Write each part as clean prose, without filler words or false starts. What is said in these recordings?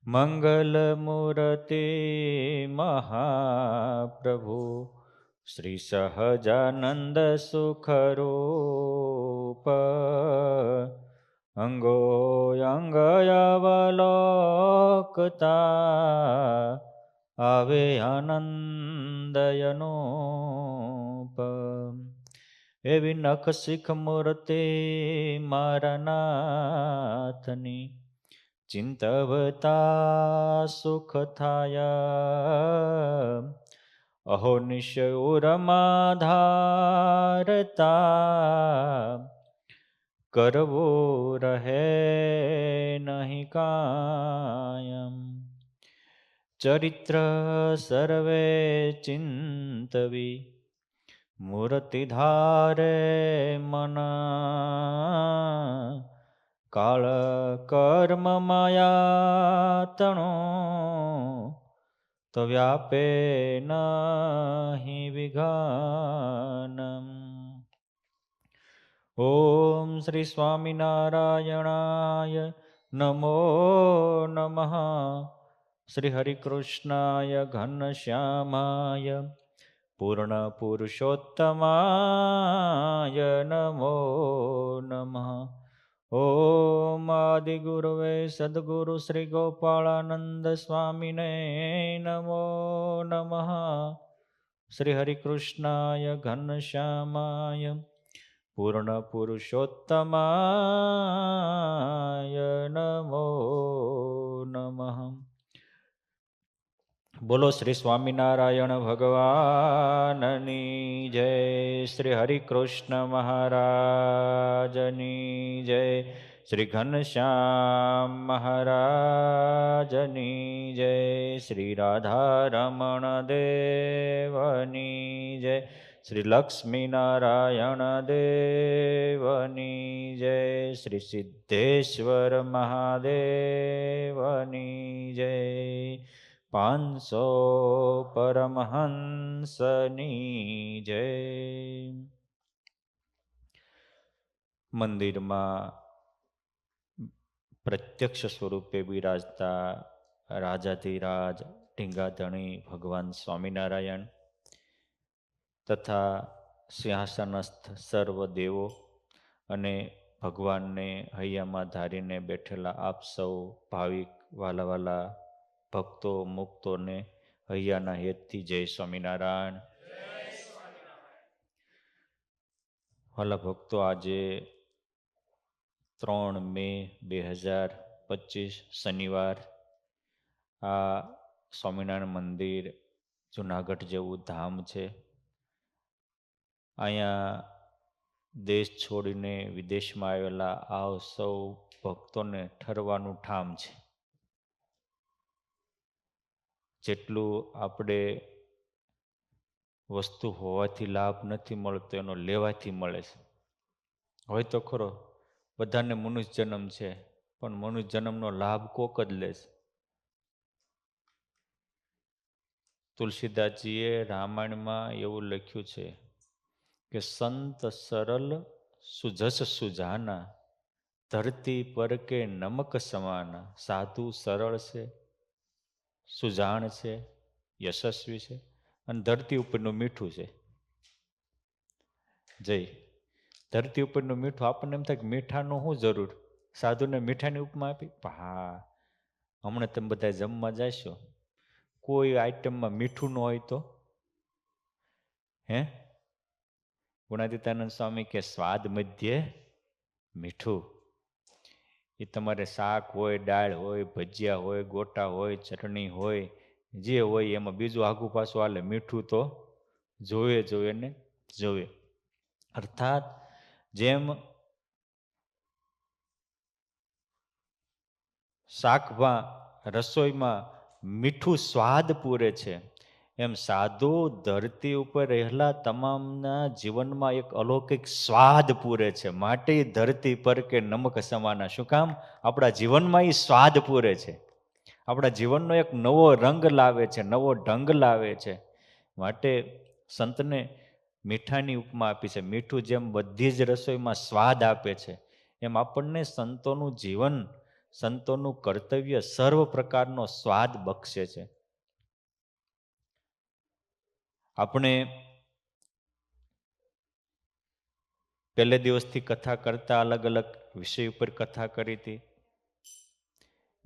મંગલમૂર્તિ મહાપ્રભુ શ્રી સહજાનંદ સુખરૂપ અંગો અંગયવલોકતા આવે આનંદયનોપ. એવી નખ શીખ મૂર્તિ મારા નાથની ચિંતવતા સુખ થાય. અહો નિશયુરમાં ધારતા કરવું રહે નહીં કાયમ. ચરિત્ર સર્વે ચિંતવી મૂર્તિ ધારે મના. કાળ કર્મ માયા તણો તો વ્યાપે નહીં વિઘાનમ. ઓમ શ્રી સ્વામિનારાયણાય નમો નમઃ. શ્રી હરિકૃષ્ણાય ઘનશ્યામાય પૂર્ણ પુરુષોત્તમાય નમો નમઃ. ઓમ આદિગુરુવે સદગુરુ શ્રી ગોપાળાનંદ સ્વામીને નમો નમઃ. શ્રી હરિકૃષ્ણાય ઘનશ્યામાય પૂર્ણ પુરુષોત્તમાય નમો નમઃ. બોલો શ્રી સ્વામિનારાયણ ભગવાનની જય. શ્રી હરિકૃષ્ણ મહારાજની જય. શ્રી ઘનશ્યામ મહારાજની જય. શ્રી રાધારમણ દેવની જય. શ્રી લક્ષ્મીનારાયણ દેવની જય. શ્રી સિદ્ધેશ્વર મહાદેવની જય. 500 પરમહંસની જય. મંદિરમાં પ્રત્યક્ષ સ્વરૂપે બિરાજતા રાજાધિરાજ ટીંગાધણી ભગવાન સ્વામિનારાયણ તથા સિંહાસનસ્થ સર્વ દેવો અને ભગવાનને હૈયામાં ધારીને બેઠેલા આપ સૌ ભાવિક વાલા ભક્તો મુક્તોને હૈયાના હેતથી જય સ્વામિનારાયણ. વાલા ભક્તો, આજે 3 મે 2025 શનિવાર આ સ્વામિનારાયણ મંદિર જુનાગઢ જેવું ધામ છે. અહીંયા દેશ છોડીને વિદેશમાં આવેલા આ સૌ ભક્તોને ઠરવાનું ઠામ છે. જેટલું આપણે વસ્તુ હોવાથી લાભ નથી મળતો એનો લેવાથી મળે છે. હોય તો ખરો, બધાને મનુષ્ય જન્મ છે, પણ મનુષ્ય જન્મનો લાભ કોક જ લે છે. તુલસીદાસજીએ રામાયણમાં એવું લખ્યું છે કે સંત સરલ સુજસ સુજાના ધરતી પર કે નમક સમાના. સાધુ સરળ છે, સુજાણ છે, યશસ્વી છે અને ધરતી ઉપરનું મીઠું છે. જય. ધરતી ઉપરનું મીઠું. આપણને એમ થાય કે મીઠાનું શું જરૂર, સાધુને મીઠાની ઉપમા આપી. હા, હમણાં તમે બધા જમવા જશો, કોઈ આઈટમમાં મીઠું ન હોય તો હે ગુણાતીતાનંદ સ્વામી કે સ્વાદ મધ્યે મીઠું. એ તમારે શાક હોય, દાળ હોય, ભજીયા હોય, ગોટા હોય, ચટણી હોય, જે હોય એમાં બીજું આગું પાછું હાલે, મીઠું તો જોવે ને જોવે. અર્થાત જેમ શાકમાં રસોઈમાં મીઠું સ્વાદ પૂરે છે, એમ સાધુ ધરતી ઉપર રહેલા તમામના જીવનમાં એક અલૌકિક સ્વાદ પૂરે છે. માટે ધરતી પર કે નમક સમાના. શું કામ? આપણા જીવનમાં એ સ્વાદ પૂરે છે, આપણા જીવનનો એક નવો રંગ લાવે છે, નવો ઢંગ લાવે છે. માટે સંતને મીઠાની ઉપમા આપી છે. મીઠું જેમ બધી જ રસોઈમાં સ્વાદ આપે છે, એમ આપણને સંતોનું જીવન સંતોનું કર્તવ્ય સર્વ પ્રકારનો સ્વાદ બક્ષે છે. આપણે પહેલે દિવસથી કથા કરતા અલગ અલગ વિષય ઉપર કથા કરી હતી.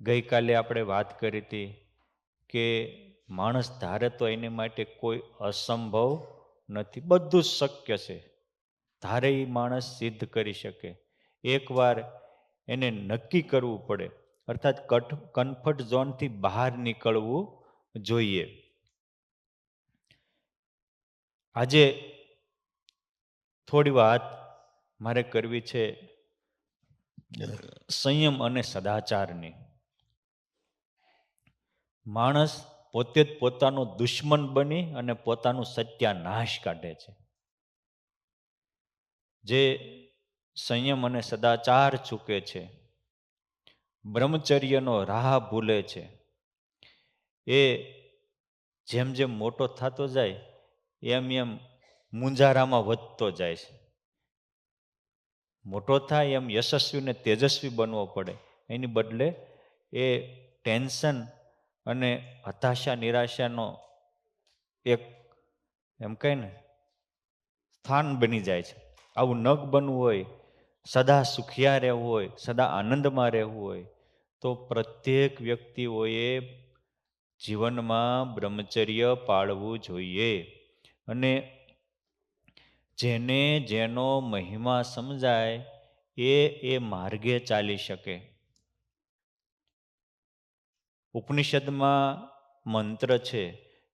ગઈકાલે આપણે વાત કરી હતી કે માણસ ધારે તો એની માટે કોઈ અસંભવ નથી, બધું જ શક્ય છે. ધારે એ માણસ સિદ્ધ કરી શકે. એકવાર એને નક્કી કરવું પડે, અર્થાત કમ્ફર્ટ ઝોનથી બહાર નીકળવું જોઈએ. આજે થોડી વાત મારે કરવી છે સંયમ અને સદાચારની. માણસ પોતે જ પોતાનો દુશ્મન બની અને પોતાનું સત્યાનાશ કાઢે છે. જે સંયમ અને સદાચાર ચૂકે છે, બ્રહ્મચર્યનો રાહ ભૂલે છે, એ જેમ જેમ મોટો થતો જાય એમ એમ મુંજારામાં વધતો જાય છે. મોટો થાય એમ યશસ્વી ને તેજસ્વી બનવો પડે, એની બદલે એ ટેન્શન અને હતાશા નિરાશાનો એક એમ કહે ને સ્થાન બની જાય છે. આવું ન બનવું હોય, સદા સુખિયા રહેવું હોય, સદા આનંદમાં રહેવું હોય, તો પ્રત્યેક વ્યક્તિઓએ જીવનમાં બ્રહ્મચર્ય પાળવું જોઈએ. અને જેને જેનો મહિમા સમજાય એ માર્ગે ચાલી શકે. ઉપનિષદમાં મંત્ર છે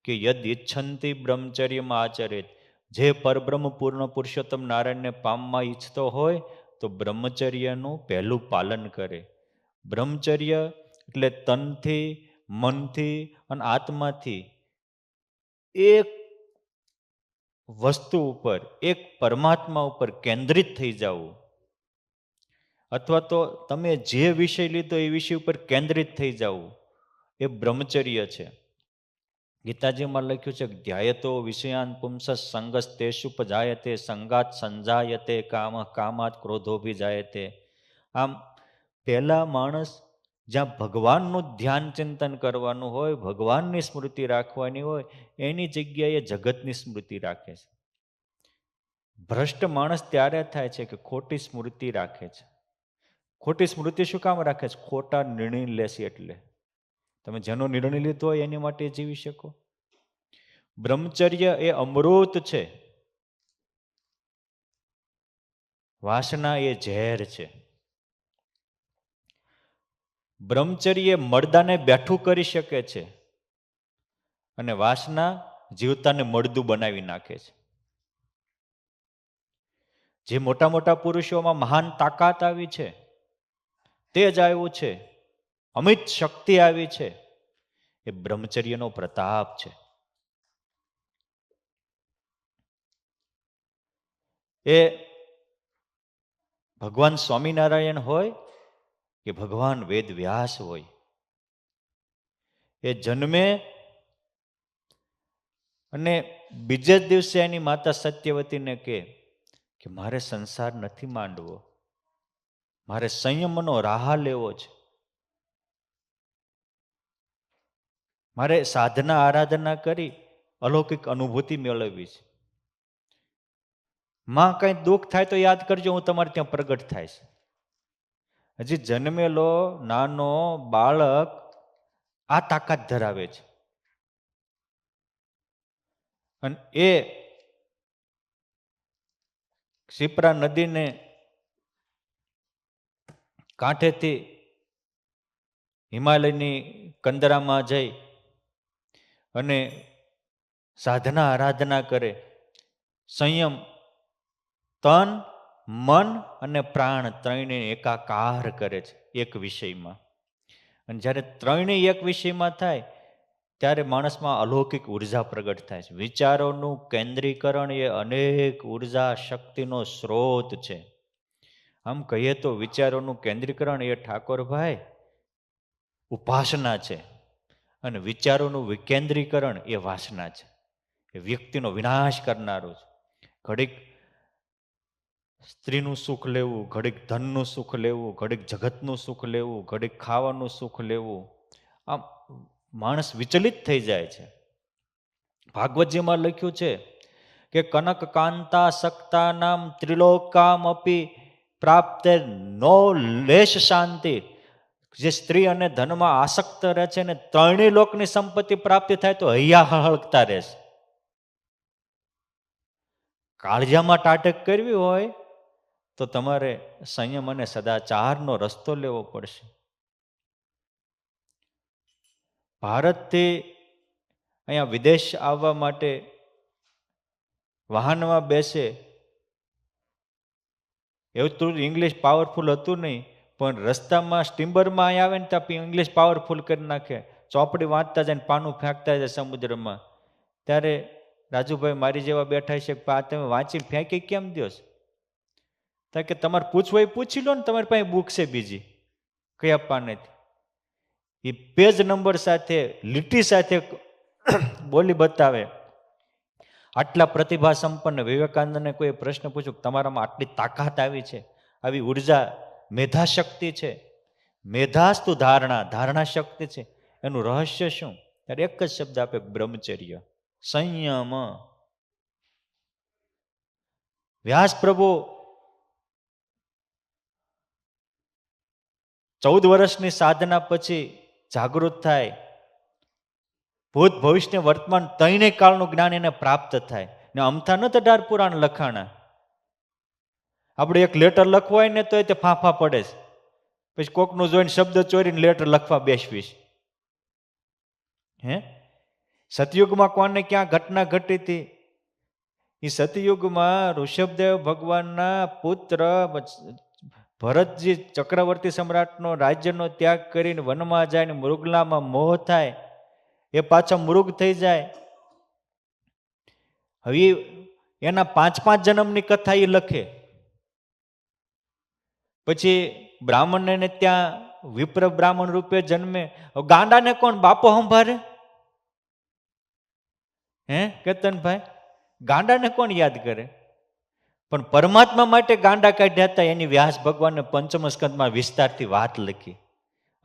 કે યદ ઈચ્છંતિ બ્રહ્મચર્યમાં આચરિત. જે પરબ્રહ્મ પૂર્ણ પુરુષોત્તમ નારાયણને પામવા ઈચ્છતો હોય તો બ્રહ્મચર્યનું પહેલું પાલન કરે. બ્રહ્મચર્ય એટલે તનથી, મનથી અને આત્માથી એક વસ્તુ ઉપર, એક પરમાત્મા ઉપર કેન્દ્રિત થઈ જવું, અથવા તો તમે જે વિષય લીધો એ વિષય ઉપર કેન્દ્રિત થઈ જવું, એ બ્રહ્મચર્ય છે. ગીતાજીમાં લખ્યું છે ધ્યાયતો વિષયાન પુંસ સંગસ તેષુપજાયતે સંગાત સંજાયતે કામ કામાત ક્રોધોભિજાયતે. આમ પહેલા માણસ જ્યાં ભગવાનનું ધ્યાન ચિંતન કરવાનું હોય, ભગવાનની સ્મૃતિ રાખવાની હોય, એની જગ્યાએ જગતની સ્મૃતિ રાખે છે. ભ્રષ્ટ માણસ ત્યારે થાય છે કે ખોટી સ્મૃતિ રાખે છે. ખોટી સ્મૃતિ શું કામ રાખે છે? ખોટા નિર્ણય લેશે એટલે. તમે જેનો નિર્ણય લીધો હોય એની માટે જીવી શકો. બ્રહ્મચર્ય એ અમૃત છે, વાસના એ ઝેર છે. બ્રહ્મચર્ય મરદાને બેઠું કરી શકે છે અને વાસના જીવતાને મળદું બનાવી નાખે છે. જે મોટા મોટા પુરુષોમાં મહાન તાકાત આવી છે, તેજ આવ્યું છે, અમિત શક્તિ આવી છે, એ બ્રહ્મચર્યનો પ્રતાપ છે. એ ભગવાન સ્વામિનારાયણ હોય કે ભગવાન વેદ વ્યાસ હોય, એ જન્મે અને બીજે જ દિવસે એની માતા સત્યવતીને કે મારે સંસાર નથી માંડવો, મારે સંયમનો રાહ લેવો છે, મારે સાધના આરાધના કરી અલૌકિક અનુભૂતિ મેળવવી છે. માં કઈ દુઃખ થાય તો યાદ કરજો, હું તમારે ત્યાં પ્રગટ થાય છે. હજી જન્મેલો નાનો બાળક આ તાકાત ધરાવે છે. અને એ શિપ્રા નદીને કાંઠેથી હિમાલયની કંદરામાં જઈ અને સાધના આરાધના કરે, સંયમ તન, મન અને પ્રાણ ત્રણને એકાકાર કરે છે એક વિષયમાં. અને જ્યારે ત્રણેય એક વિષયમાં થાય ત્યારે માણસમાં અલૌકિક ઉર્જા પ્રગટ થાય છે. વિચારોનું કેન્દ્રીકરણ એ અનેક ઉર્જા શક્તિનો સ્ત્રોત છે. આમ કહીએ તો વિચારોનું કેન્દ્રીકરણ એ ઠાકોરભાઈ ઉપાસના છે, અને વિચારોનું વિકેન્દ્રીકરણ એ વાસના છે. એ વ્યક્તિનો વિનાશ કરનારું છે. ઘડીક સ્ત્રીનું સુખ લેવું, ઘડીક ધનનું સુખ લેવું, ઘડીક જગતનું સુખ લેવું, ઘડીક ખાવાનું સુખ લેવું, આમ માણસ વિચલિત થઈ જાય છે. ભાગવતજીમાં લખ્યું છે કે કનક કાંતા સક્તા નામ ત્રિલોકામ અપી પ્રાપ્ત નો લેશ શાંતિ. જે સ્ત્રી અને ધનમાં આસક્ત રહે છે ને ત્રણેય લોકની સંપત્તિ પ્રાપ્તિ થાય તો હૈયા હળગતા રહેશે. કાળજામાં ટાટક કરવી હોય તો તમારે સંયમ અને સદાચારનો રસ્તો લેવો પડશે. ભારતથી અહીંયા વિદેશ આવવા માટે વાહનમાં બેસે, એવું તો ઇંગ્લિશ પાવરફુલ હતું નહીં, પણ રસ્તામાં સ્ટીમરમાં અહીં આવે ને ત્યાં ઇંગ્લિશ પાવરફુલ કરી નાખે, ચોપડી વાંચતા જાય ને પાનું ફેંકતા જાય સમુદ્રમાં. ત્યારે રાજુભાઈ મારી જેવા બેઠા છે, આ તમે વાંચી ફેંકી કેમ દો છો? કારણ કે તમારે પૂછવું એ પૂછી લો ને, તમારી પાસે બુક છે બીજી કયા પાનેથી. એ પેજ નંબર સાથે લીટી સાથે બોલી બતાવે. આટલા પ્રતિભા સંપન્ન વિવેકાનંદને કોઈ પ્રશ્ન પૂછ્યો, તમારામાં આટલી તાકાત આવી છે, આવી ઉર્જા, મેધાશક્તિ છે, મેધાસ્તુ ધારણા, ધારણા શક્તિ છે, એનું રહસ્ય શું? ત્યારે એક જ શબ્દ આપે, બ્રહ્મચર્ય, સંયમ. વ્યાસ પ્રભુ 14 વર્ષની સાધના પછી જાગૃત થાય, ભૂત ભવિષ્ય વર્તમાન ત્રણેય કાળનું જ્ઞાન એને પ્રાપ્ત થાય. ને અમથા ન 18 પુરાણ લખાણા. આપણે એક લેટર લખવો હોય ને તો એ ફાંફા પડે છે, પછી કોકનું જોઈને શબ્દ ચોરીને લેટર લખવા બેસવીશ. હે સતયુગમાં કોને ક્યાં ઘટના ઘટી હતી? એ સતયુગમાં ઋષભદેવ ભગવાનના પુત્ર ભરતજી ચક્રવર્તી સમ્રાટનો રાજ્યનો ત્યાગ કરીને વનમાં જાય ને મૃગલામાં મોહ થાય, એ પાછો મૃગ થઈ જાય. હવે એના 5-5 જન્મની કથા એ લખે. પછી બ્રાહ્મણને ત્યાં વિપ્ર બ્રાહ્મણ રૂપે જન્મે. ગાંડાને કોણ બાપો સંભાળે? હે કેતનભાઈ, ગાંડાને કોણ યાદ કરે? પણ પરમાત્મા માટે ગાંડા કાઢ્યા હતા, એની વ્યાસ ભગવાનને પંચમ સ્કંદમાં વિસ્તારથી વાત લખી.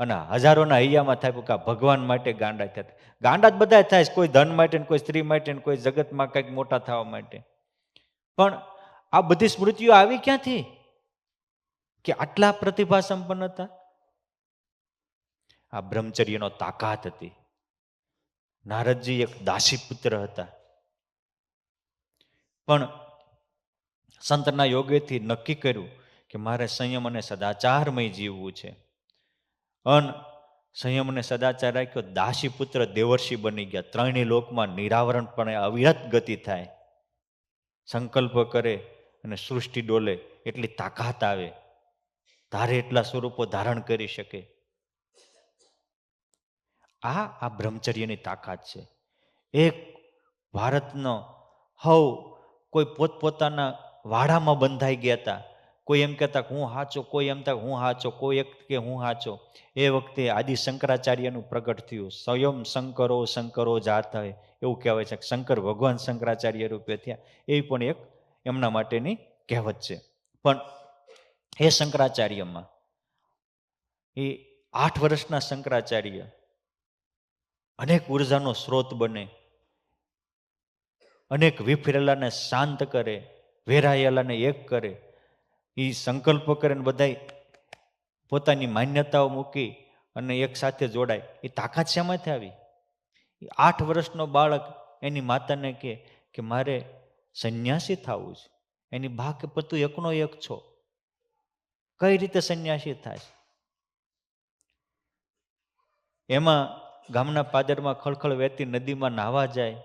અને હજારોના હૈયામાં થાય કે ભગવાન માટે ગાંડા થયા. ગાંડા જ બધા થાય, કોઈ ધન માટે, કોઈ સ્ત્રી માટે, કોઈ જગતમાં કંઈક મોટા થવા માટે. પણ આ બધી સ્મૃતિઓ આવી ક્યાંથી કે આટલા પ્રતિભા સંપન્ન હતા? આ બ્રહ્મચર્યનો તાકાત હતી. નારદજી એક દાસી પુત્ર હતા, પણ સંતના યોગેથી નક્કી કર્યું કે મારે સંયમ અને સદાચારમય જીવવું છે. સંયમ અને સદાચાર રાખ્યો, દાસી પુત્ર દેવર્ષિ બની ગયા. ત્રણેય લોકમાં નિરાવરણપણે અવિરત ગતિ થાય. સંકલ્પ કરે અને સૃષ્ટિ ડોલે એટલી તાકાત આવે, ધારે એટલા સ્વરૂપો ધારણ કરી શકે. આ બ્રહ્મચર્યની તાકાત છે. એક ભારતનો હવ કોઈ પોતપોતાના વાડામાં બંધાઈ ગયા હતા. કોઈ એમ કહેતા હું હાચો, કોઈ એમ કહેતા હું હાચો, કોઈ એક કે હું હાચો. એ વખતે આદિ શંકરાચાર્યનું પ્રગટ થયું. સ્વયં શંકરો શંકરો જાત હોય એવું કહેવાય છે. શંકર ભગવાન શંકરાચાર્ય રૂપે થયા, એ પણ એક એમના માટેની કહેવત છે. પણ એ શંકરાચાર્યમાં એ 8 વર્ષના શંકરાચાર્ય અનેક ઉર્જાનો સ્ત્રોત બને, અનેક વિફરેલાને શાંત કરે, વેરાયેલાને એક કરે. એ સંકલ્પ કરે ને બધા પોતાની માન્યતાઓ મૂકી અને એક સાથે જોડાય. એ તાકાત શેમાંથી આવી? 8 વર્ષનો બાળક એની માતાને કહે કે મારે સંન્યાસી થવું છે. એની બા કે તું એકનો એક છો, કઈ રીતે સંન્યાસી થાય? એમાં ગામના પાદરમાં ખળખળ વહેતી નદીમાં નાહવા જાય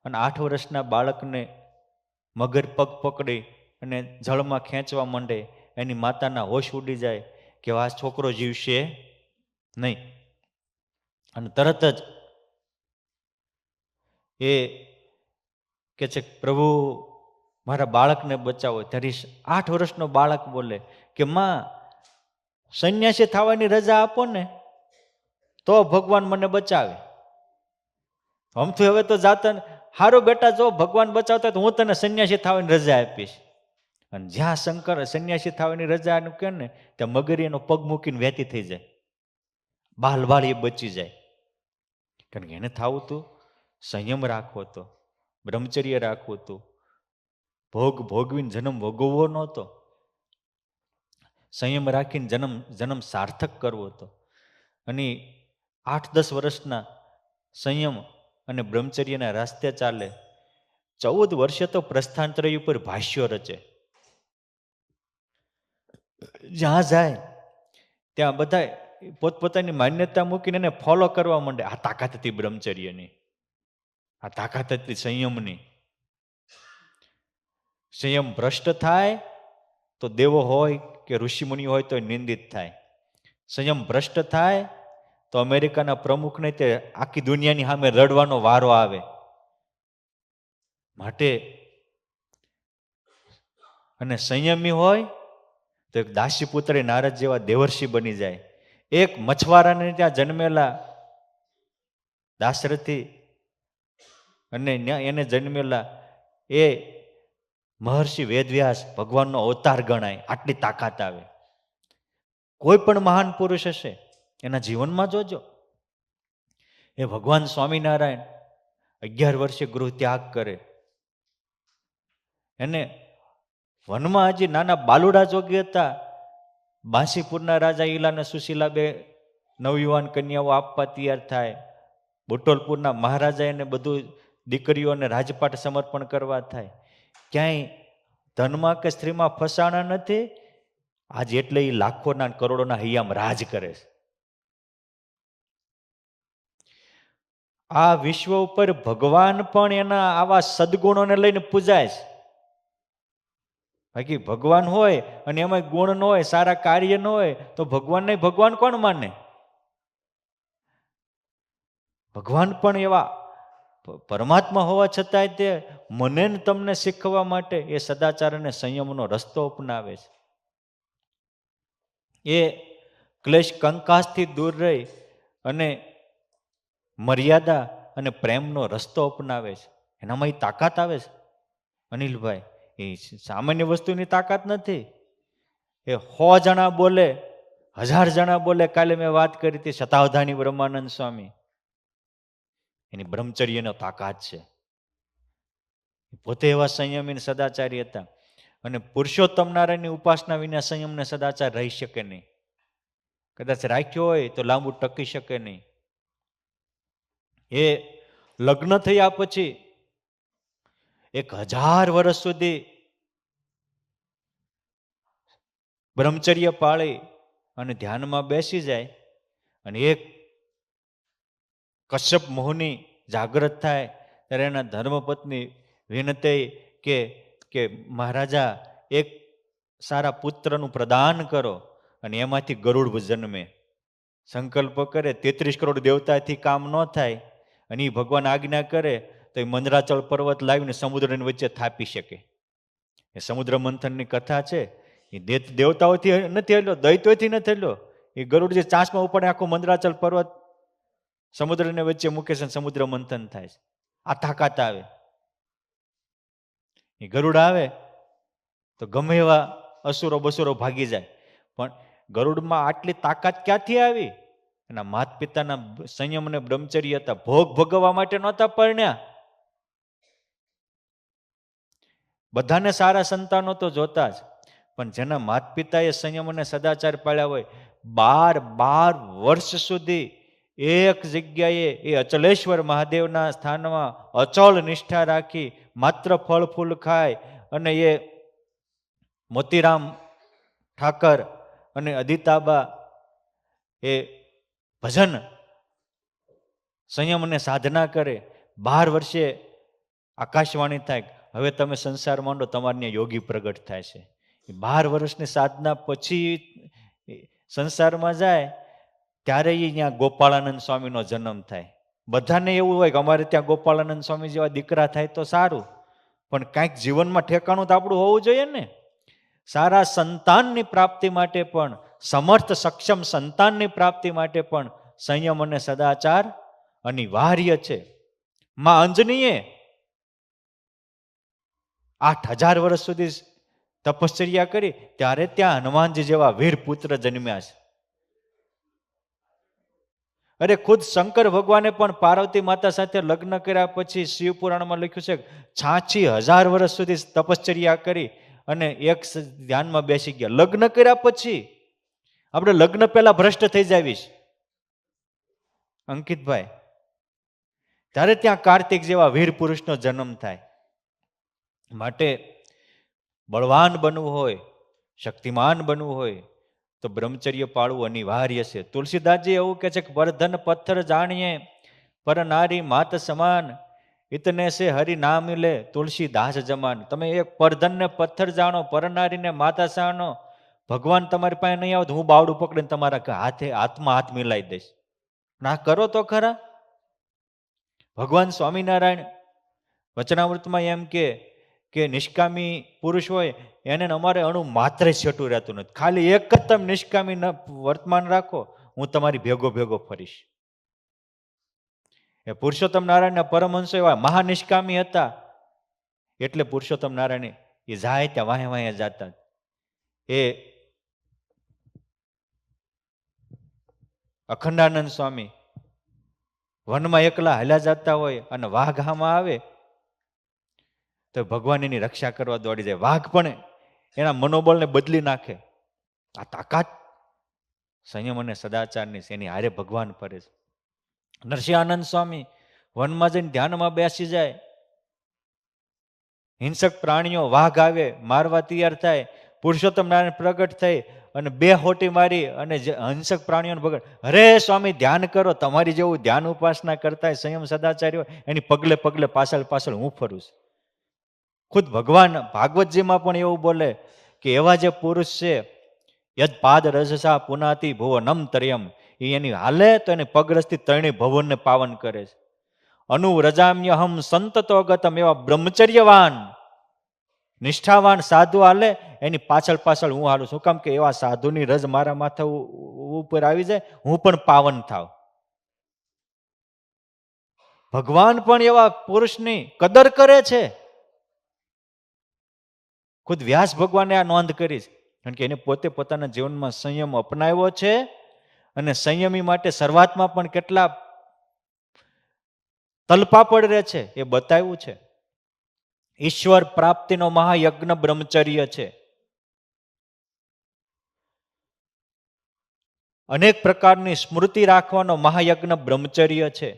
અને 8 વર્ષના બાળકને મગર પગ પકડી અને જળમાં ખેંચવા માંડે. એની માતાના હોશ ઉડી જાય કે આ છોકરો જીવશે નહીં. અને તરત જ એ કે છે પ્રભુ મારા બાળકને બચાવો. ત્યારે 8 વર્ષનો બાળક બોલે કે માં સંન્યાસી થવાની રજા આપો ને તો ભગવાન મને બચાવે. આમથી હવે તો જાતા હારો બેટા, જો ભગવાન બચાવતા તો હું તને સંન્યાસી થવાની રજા આપીશ. અને જ્યાં શંકર સંન્યાસી થવાની રજાનું કહે ને ત્યાં મગરી એનો પગ મૂકીને વહેતી થઈ જાય, બાલ એ બચી જાય. કારણ કે એને થવું હતું સંયમ રાખવો હતો, બ્રહ્મચર્ય રાખવું હતું, ભોગવીને જન્મ ભોગવવો નહોતો, સંયમ રાખીને જન્મ સાર્થક કરવો હતો. અને 8-10 વર્ષના સંયમ અને બ્રહ્મચર્યના રાસ્તે ચાલે. 14 વર્ષે તો પ્રસ્થાનત્રય ઉપર ભાષ્યો રચે. જ્યાં જાય ત્યાં બધા પોતપોતાની માન્યતા મૂકીને એને ફોલો કરવા માંડે. આ તાકાત હતી બ્રહ્મચર્યની, આ તાકાત હતી સંયમની. સંયમ ભ્રષ્ટ થાય તો દેવો હોય કે ઋષિમુનિ હોય તો નિંદિત થાય. સંયમ ભ્રષ્ટ થાય તો અમેરિકાના પ્રમુખને તે આખી દુનિયાની સામે રડવાનો વારો આવે. માટે અને સંયમી હોય તો એક દાસીપુત્ર નારદ જેવા દેવર્ષિ બની જાય. એક મછવારાને ત્યાં જન્મેલા દાશરથી અને એને જન્મેલા એ મહર્ષિ વેદવ્યાસ ભગવાનનો અવતાર ગણાય. આટલી તાકાત આવે. કોઈ પણ મહાન પુરુષ હશે એના જીવનમાં જોજો. એ ભગવાન સ્વામિનારાયણ 11 વર્ષે ગૃહ ત્યાગ કરે. એને વનમાં હજી નાના બાલુડા જોગી હતા. બાંસીપુરના રાજા ઈલા અને સુશીલા બે નવયુવાન કન્યાઓ આપવા તૈયાર થાય. બુટોલપુરના મહારાજા એને બધું દીકરીઓને રાજપાટ સમર્પણ કરવા થાય. ક્યાંય ધનમાં કે સ્ત્રીમાં ફસાણા નથી. આજે એટલે એ લાખોના કરોડોના હૈયામાં રાજ કરે છે. આ વિશ્વ ઉપર ભગવાન પણ એના આવા સદગુણોને લઈને પૂજાય છે. બાકી ભગવાન હોય અને એમાં ગુણ ન હોય, સારા કાર્ય ન હોય તો ભગવાનને ભગવાન કોણ માને? ભગવાન પણ એવા પરમાત્મા હોવા છતાંય તે મને ને તમને શીખવા માટે એ સદાચાર અને સંયમનો રસ્તો અપનાવે છે. એ ક્લેશ કંકાસથી દૂર રહી અને મર્યાદા અને પ્રેમનો રસ્તો અપનાવે છે. એનામાં એ તાકાત આવે છે. અનિલભાઈ, એ સામાન્ય વસ્તુની તાકાત નથી. એ 100 જણા બોલે, 1000 જણા બોલે. કાલે મેં વાત કરી હતી શતાવધાની બ્રહ્માનંદ સ્વામી, એની બ્રહ્મચર્યનો તાકાત છે. પોતે એવા સંયમી સદાચારી હતા. અને પુરુષોત્તમ નારાયણની ઉપાસના વિના સંયમને સદાચાર રહી શકે નહીં. કદાચ રાખ્યો હોય તો લાંબુ ટકી શકે નહીં. એ લગ્ન થયા પછી 1000 વર્ષ સુધી બ્રહ્મચર્ય પાળી અને ધ્યાનમાં બેસી જાય. અને એક કશ્યપ મોહની જાગૃત થાય ત્યારે એના ધર્મપત્ની વિનંતી કે મહારાજા એક સારા પુત્રનું પ્રદાન કરો અને એમાંથી ગરુડ જન્મે. સંકલ્પ કરે. 33 કરોડ દેવતાથી કામ ન થાય અને એ ભગવાન આજ્ઞા કરે તો એ મંદરાચળ પર્વત લાવીને સમુદ્રની વચ્ચે થાપી શકે. એ સમુદ્ર મંથનની કથા છે. એ દેવતાઓથી નથી હેલો, દૈત્યોથી નથી હેલો. એ ગરુડ જે ચાંચમાં ઉપડે આખો મંદરાચલ પર્વત સમુદ્રને વચ્ચે મૂકે છે, સમુદ્ર મંથન થાય છે. આ તાકાત આવે. એ ગરુડ આવે તો ગમે એવા અસુરો બસુરો ભાગી જાય. પણ ગરુડમાં આટલી તાકાત ક્યાંથી આવી? એના માત પિતાના સંયમ અને બ્રહ્મચર્ય હતા. ભોગ ભોગવવા માટે નહોતા પરણ્યા. બધાને સારા સંતાનો તો જોતા જ, પણ જેના માત પિતાએ સંયમ અને સદાચાર પાળ્યા હોય, 12 વર્ષ સુધી એક જગ્યાએ એ અચલેશ્વર મહાદેવના સ્થાનમાં અચળ નિષ્ઠા રાખી માત્ર ફળ ફૂલ ખાય. અને એ મોતીરામ ઠાકર અને અદિતાબા એ ભજન સંયમ અને સાધના કરે. 12 વર્ષે આકાશવાણી થાય, હવે તમે સંસાર માંડો, તમારે યોગી પ્રગટ થાય છે. 12 વર્ષની સાધના પછી સંસારમાં જાય ત્યારે અહીંયા ગોપાળાનંદ સ્વામીનો જન્મ થાય. બધાને એવું હોય કે અમારે ત્યાં ગોપાળાનંદ સ્વામી જેવા દીકરા થાય તો સારું, પણ કાંઈક જીવનમાં ઠેકાણું તો આપણું હોવું જોઈએ ને. સારા સંતાનની પ્રાપ્તિ માટે પણ, સમર્થ સક્ષમ સંતાનની પ્રાપ્તિ માટે પણ સંયમ અને સદાચાર અનિવાર્ય છે. માં અંજનીએ 8000 વર્ષ સુધી તપશ્ચર્યા કરી ત્યારે ત્યાં હનુમાનજી જેવા વીર પુત્ર જન્મ્યા છે. અરે ખુદ શંકર ભગવાને પણ પાર્વતી માતા સાથે લગ્ન કર્યા પછી શિવપુરાણમાં લખ્યું છે 86,000 વર્ષ સુધી તપશ્ચર્યા કરી અને એક ધ્યાનમાં બેસી ગયા. લગ્ન કર્યા પછી આપણે લગ્ન પહેલા ભ્રષ્ટ થઈ જાવીશ અંકિતભાઈ, ત્યારે ત્યાં કાર્તિક જેવા વીર પુરુષનો જન્મ થાય. માટે બળવાન બનવું હોય, શક્તિમાન બનવું હોય તો બ્રહ્મચર્ય પાળવું અનિવાર્ય છે. તુલસીદાસજી એવું કહે છે કે પરધન પથ્થર જાણીએ પર નારી માત સમાન, ઇતને સે હરિ ના મિલે તુલસીદાસ જમાન. તમે એક પરધનને પથ્થર જાણો, પરનારીને માતા જાણો, ભગવાન તમારી પાસે નહીં આવે તો હું બાવડું પકડીને તમારા હાથમાં હાથ મિલાઈ દઈશ. ના કરો તો ખરા. ભગવાન સ્વામિનારાયણ વચનામૃતમાં એમ કે નિષ્કામી પુરુષ હોય એને અમારે અણુ માત્ર છેટું રહેતું નથી. ખાલી એક જ તમે નિષ્કામી વર્તમાન રાખો, હું તમારી ભેગો ભેગો ફરીશ. એ પુરુષોત્તમ નારાયણના પરમહંસો એવા મહાનિષ્કામી હતા, એટલે પુરુષોત્તમ નારાયણ એ જાય ત્યાં વાહે વાહે જતા. એ અખંડાનંદ સ્વામી વનમાં એકલા હાલ્યા જતા હોય અને વાઘ હામાં આવે તો ભગવાન એની રક્ષા કરવા દોડી જાય. વાઘ પણ એના મનોબળને બદલી નાખે. આ તાકાત સંયમ અને સદાચારની છે, એની હારે ભગવાન ફરે છે. નરસિંહ આનંદ સ્વામી વનમાં જઈને ધ્યાનમાં બેસી જાય, હિંસક પ્રાણીઓ વાઘ આવે મારવા તૈયાર થાય, પુરુષોત્તમ નારાયણ પ્રગટ થઈ અને બે હોટી મારી અને હિંસક પ્રાણીઓને ભગત, અરે સ્વામી ધ્યાન કરો, તમારી જેવું ધ્યાન ઉપાસના કરતા સંયમ સદાચાર્ય એની પગલે પગલે પાછળ પાછળ હું ફરું છું. ખુદ ભગવાન ભાગવતજીમાં પણ એવું બોલે કે એવા જે પુરુષ છે યદ પાદ રજસા પુનાતિ ભુવનમ તર્યમ, એ એની હાલે તો એની પગરસથી ત્રણેય ભવનને પાવન કરે છે. અનુવ્રજામ્યહમ સંતતો ગતમ, એવા બ્રહ્મચર્યવાન નિષ્ઠાવાન સાધુ હાલે એની પાછળ પાછળ હું હાલું છું. કામ કે એવા સાધુની રજ મારા માથા ઉપર આવી જાય, હું પણ પાવન થાવ. ભગવાન પણ એવા પુરુષની કદર કરે છે. ખુદ વ્યાસ ભગવાને આ નોંધ કરી છે, કારણ કે એને પોતે પોતાના જીવનમાં સંયમ અપનાવ્યો છે અને સંયમી માટે શરૂઆતમાં પણ કેટલા તલપાપડ રહે છે એ બતાવ્યું છે. ઈશ્વર પ્રાપ્તિનો મહાયજ્ઞ બ્રહ્મચર્ય છે. અનેક પ્રકારની સ્મૃતિ રાખવાનો મહાયજ્ઞ બ્રહ્મચર્ય છે.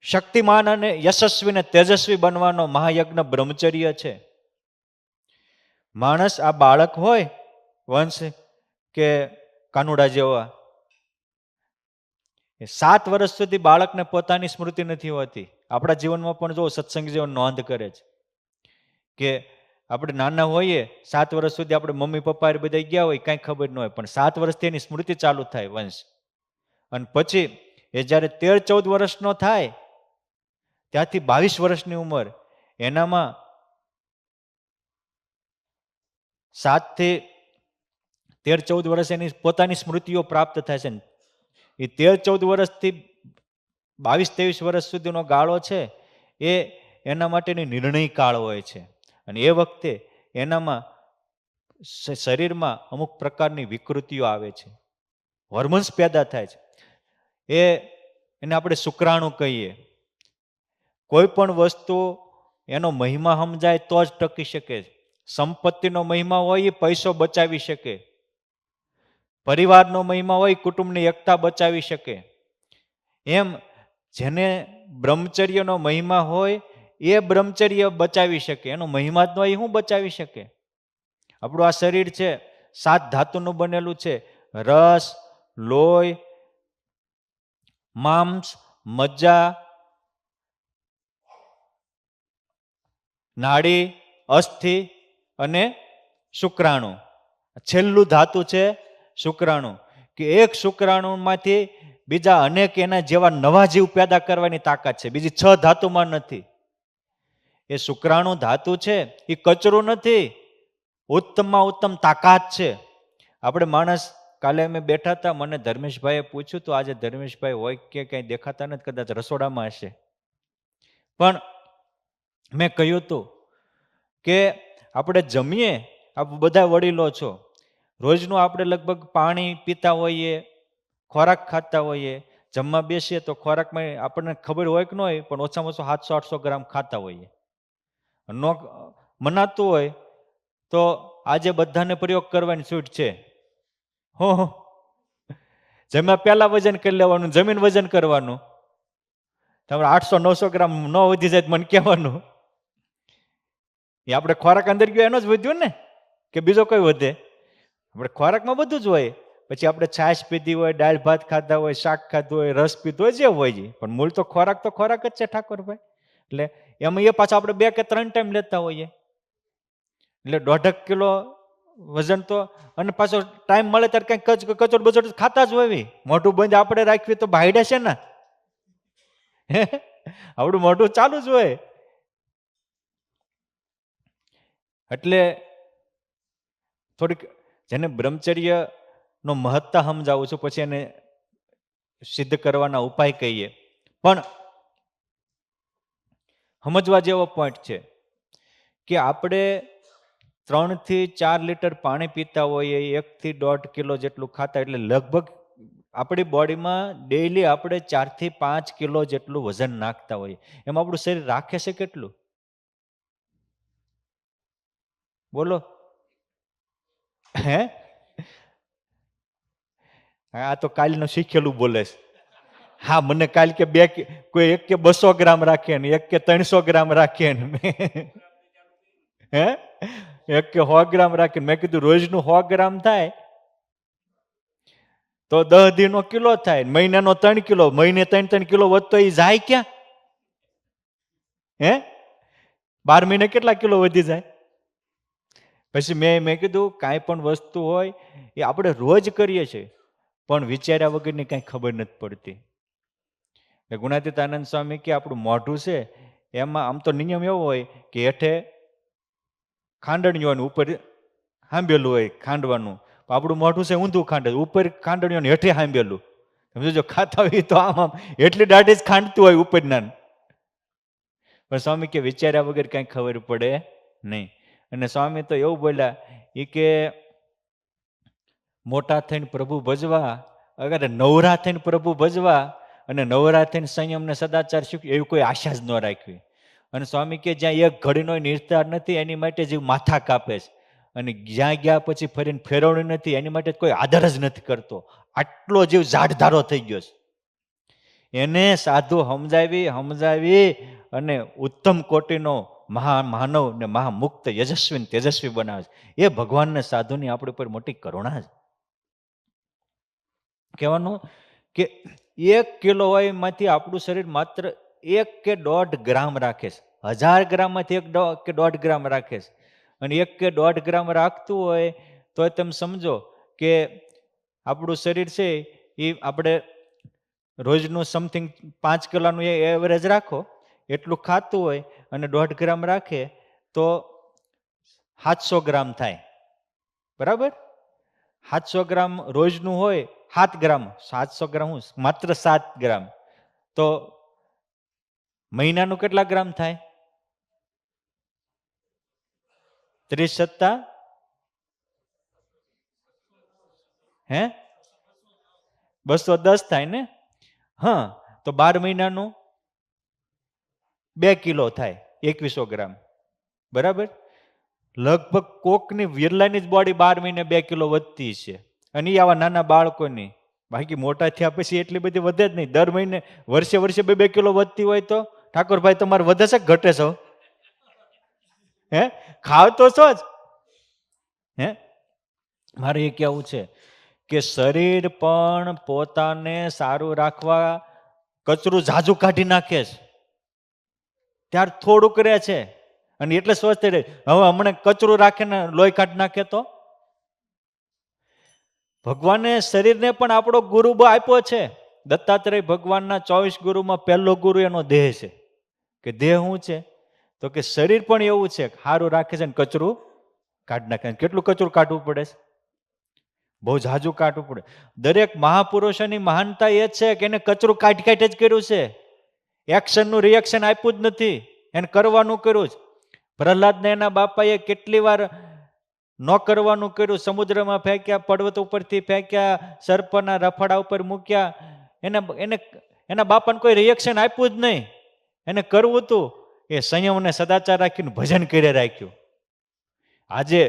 શક્તિમાન અને યશસ્વી ને તેજસ્વી બનવાનો મહાયજ્ઞ બ્રહ્મચર્ય છે. માણસ આ બાળક હોય વંશ કે કાનુડા જેવા, 7 વર્ષ સુધી બાળકને પોતાની સ્મૃતિ નથી હોતી. આપણા જીવનમાં પણ જો સત્સંગ જીવન નોંધ કરે છે કે આપણે નાના હોઈએ 7 વર્ષ સુધી આપણે મમ્મી પપ્પા બધા ગયા હોય કાંઈ ખબર ન હોય, પણ 7 વર્ષથી એની સ્મૃતિ ચાલુ થાય વંશ. અને પછી એ જ્યારે 13-14 વર્ષનો થાય ત્યાંથી 22 વર્ષની ઉંમર, એનામાં 7 થી 13-14 વર્ષ એની પોતાની સ્મૃતિઓ પ્રાપ્ત થાય છે. એ 13-14 વર્ષથી 22-23 વર્ષ સુધીનો ગાળો છે એ એના માટેની નિર્ણય કાળ હોય છે. અને એ વખતે એનામાં શરીરમાં અમુક પ્રકારની વિકૃતિઓ આવે છે, હોર્મોન્સ પેદા થાય છે. એને આપણે શુક્રાણુ કહીએ. કોઈ પણ વસ્તુ એનો મહિમા સમજાય તો જ ટકી શકે. સંપત્તિનો મહિમા હોય એ પૈસો બચાવી શકે, પરિવારનો મહિમા હોય કુટુંબની એકતા બચાવી શકે. એમ જેને બ્રહ્મચર્યનો મહિમા હોય એ બ્રહ્મચર્ય બચાવી શકે, એનો મહિમા જ ન હોય એ શું બચાવી શકે? આપણું આ શરીર છે 7 ધાતુનું બનેલું છે. રસ, લોહી, માંસ, મજ્જા, નાડી, અસ્થિ અને શુક્રાણુ. છેલ્લું ધાતુ છે શુક્રાણુ. કે એક શુક્રાણુમાંથી બીજા અનેક એના જેવા નવા જીવ પેદા કરવાની તાકાત છે, બીજી 6 ધાતુમાં નથી. એ શુક્રાણુ ધાતુ છે એ કચરું નથી, ઉત્તમમાં ઉત્તમ તાકાત છે. આપણે માણસ, કાલે અમે બેઠા હતા, મને ધર્મેશભાઈએ પૂછ્યું તો આજે ધર્મેશભાઈ હોય કે કંઈ દેખાતા નથી, કદાચ રસોડામાં હશે. પણ મેં કહ્યું હતું કે આપણે જમીએ, આપ બધા વડીલો છો, રોજનું આપણે લગભગ પાણી પીતા હોઈએ, ખોરાક ખાતા હોઈએ, જમવા બેસીએ તો ખોરાકમાં આપણને ખબર હોય કે ન હોય, પણ ઓછામાં ઓછું 700-800 ગ્રામ ખાતા હોઈએ. ન મનાતું હોય તો આજે બધાને પ્રયોગ કરવાની છૂટ છે. હો જમ્યા પહેલા વજન કરી લેવાનું, જમીન વજન કરવાનું. તમારે 800-900 ગ્રામ ન વધી જાય મને કહેવાનું. એ આપણે ખોરાક અંદર ગયો એનો જ વધ્યું ને, કે બીજો કોઈ વધે? આપણે ખોરાકમાં બધું જ હોય. પછી આપણે છાશ પીધી હોય, દાળ ભાત ખાધા હોય, શાક ખાધું હોય, રસ પીધો હોય, જે હોય, પણ મૂળ તો ખોરાક જ છે ઠાકોરભાઈ. એટલે એમાં એ પાછા આપણે 2 કે 3 ટાઈમ લેતા હોઈએ, એટલે 1.5 કિલો વજન તો, અને પાછો ટાઈમ મળે ત્યારે કઈ કચોડ બચોડ ખાતા જ હોય. મોઢું બંધ આપણે રાખવી તો ભાઈડા છે ને, આવડું મોઢું ચાલુ જ હોય. એટલે થોડીક જેને બ્રહ્મચર્ય નો મહત્તા સમજાવું છું, પછી એને સિદ્ધ કરવાના ઉપાય કહીએ. પણ સમજવા જેવો પોઈન્ટ છે કે આપણે 3 થી 4 લીટર પાણી પીતા હોઈએ, 1 થી 1.5 કિલો જેટલું ખાતા, એટલે લગભગ આપણી બોડીમાં ડેઈલી આપણે 4 થી 5 કિલો જેટલું વજન નાખતા હોઈએ. એમાં આપણું શરીર રાખે છે કેટલું? બોલો. હે? આ તો કાલનું શીખેલું બોલે છે. હા, મને કાલ કે કોઈ 1 કે 200 ગ્રામ રાખે ને 1 કે 300 ગ્રામ રાખે ને, હે 1 કે 100 ગ્રામ રાખે. મેં કીધું રોજનું 100 ગ્રામ થાય તો 10 દીનો કિલો થાય, મહિનાનો 3 કિલો, મહિને 3 કિલો વધતો એ જાય ક્યાં? હે 12 મહિને કેટલા કિલો વધી જાય? પછી મેં કીધું કાંઈ પણ વસ્તુ હોય એ આપણે રોજ કરીએ છીએ, પણ વિચાર્યા વગરની કાંઈ ખબર નથી પડતી. ગુણાતીતાનંદ સ્વામી કે આપણું મોઢું છે એમાં આમ તો નિયમ એવો હોય કે હેઠે ખાંડણીઓનું, ઉપર હાંભેલું હોય ખાંડવાનું. આપણું મોઢું છે ઊંધું ખાંડે, ઉપર ખાંડણીઓને હેઠે હાંભેલું. સમજો ખાતા હોય તો આમ એટલી દાઢી જ ખાંડતું હોય ઉપરના. પણ સ્વામી કે વિચાર્યા વગર કાંઈ ખબર પડે નહીં. અને સ્વામી તો એવું બોલ્યા, એ કે મોટા થઈને પ્રભુ ભજવા, અગર નવરા થઈને પ્રભુ ભજવા અને નવરા થઈને સંયમને સદાચાર શીખ્યું, એવી કોઈ આશા જ ન રાખવી. અને સ્વામી કે જ્યાં એક ઘડીનો નિર્ધાર નથી એની માટે જીવ માથા કાપે છે, અને જ્યાં ગયા પછી ફરીને ફેરવણી નથી એની માટે કોઈ આદર જ નથી કરતો. આટલો જીવ જાડધારો થઈ ગયો છે. એને સાધુ સમજાવી અને ઉત્તમ કોટીનો મહામાનવ ને મહામુક્ત યજસ્વી તેજસ્વી બનાવે છે. એ ભગવાનને સાધુની આપણી ઉપર મોટી કરુણા છે. કહેવાનું કે 1 કિલો હોય એમાંથી આપણું શરીર માત્ર 1 કે 1.5 ગ્રામ રાખે છે. 1000 ગ્રામમાંથી 1 કે 1.5 ગ્રામ રાખે છે. અને 1 કે 1.5 ગ્રામ રાખતું હોય તો તમે સમજો કે આપણું શરીર છે એ આપણે રોજનું સમથિંગ 5 કિલોનું એવરેજ રાખો, એટલું ખાતું હોય અને 1.5 ગ્રામ રાખે તો 700 ગ્રામ થાય. બરાબર? 700 ગ્રામ રોજનું હોય, 7 ગ્રામ, 700 ગ્રામ માત્ર 7 ગ્રામ, તો મહિનાનું કેટલા ગ્રામ થાય? 30 સત્તા હે 210 થાય ને. હા, તો 12 મહિનાનું 2 કિલો થાય, 2100 ગ્રામ. બરાબર? લગભગ કોકની વિરલાની જ બોડી 12 મહિને 2 કિલો વધતી છે, અને એ આવા નાના બાળકોની. બાકી મોટા થયા પછી એટલી બધી વધે જ નહીં. દર મહિને વર્ષે 2 કિલો વધતી હોય તો ઠાકોરભાઈ તમારે વધે છે કે ઘટે છે? હે ખાવ તો છો જ. હે મારે એ કહેવું છે કે શરીર પણ પોતાને સારું રાખવા કચરું ઝાઝુ કાઢી નાખે છે, ત્યાર થોડુંક રહે છે, અને એટલે સ્વસ્થ રહે. હવે હમણાં કચરું રાખે ને લોહી કાઢી નાખે તો? ભગવાને શરીરને પણ આપણો ગુરુ આપ્યો છે. દત્તાત્રેય ભગવાનના 24 ગુરુમાં પહેલો ગુરુ એનો દેહ છે. કે દેહ શું છે? તો કે શરીર પણ એવું છે, સારું રાખે છે ને કચરું કાઢી નાખે. કેટલું કચરું કાઢવું પડે છે? બહુ ઝાઝું કાઢવું પડે. દરેક મહાપુરુષોની મહાનતા એ છે કે એને કચરું કાઢી જ કર્યું છે. એક્શનનું રિએક્શન આપ્યું જ નથી, એને કરવાનું કર્યું જ. પ્રહલાદને એના બાપાએ કેટલી વાર ન કરવાનું કર્યું, સમુદ્રમાં ફેંક્યા, પર્વત ઉપરથી ફેંક્યા, સર્પના રફાડા ઉપર મૂક્યા. એને એને એના બાપાને કોઈ રિએક્શન આપ્યું જ નહીં. એને કરવું હતું એ સંયમને સદાચાર રાખીને ભજન કરી રાખ્યું. આજે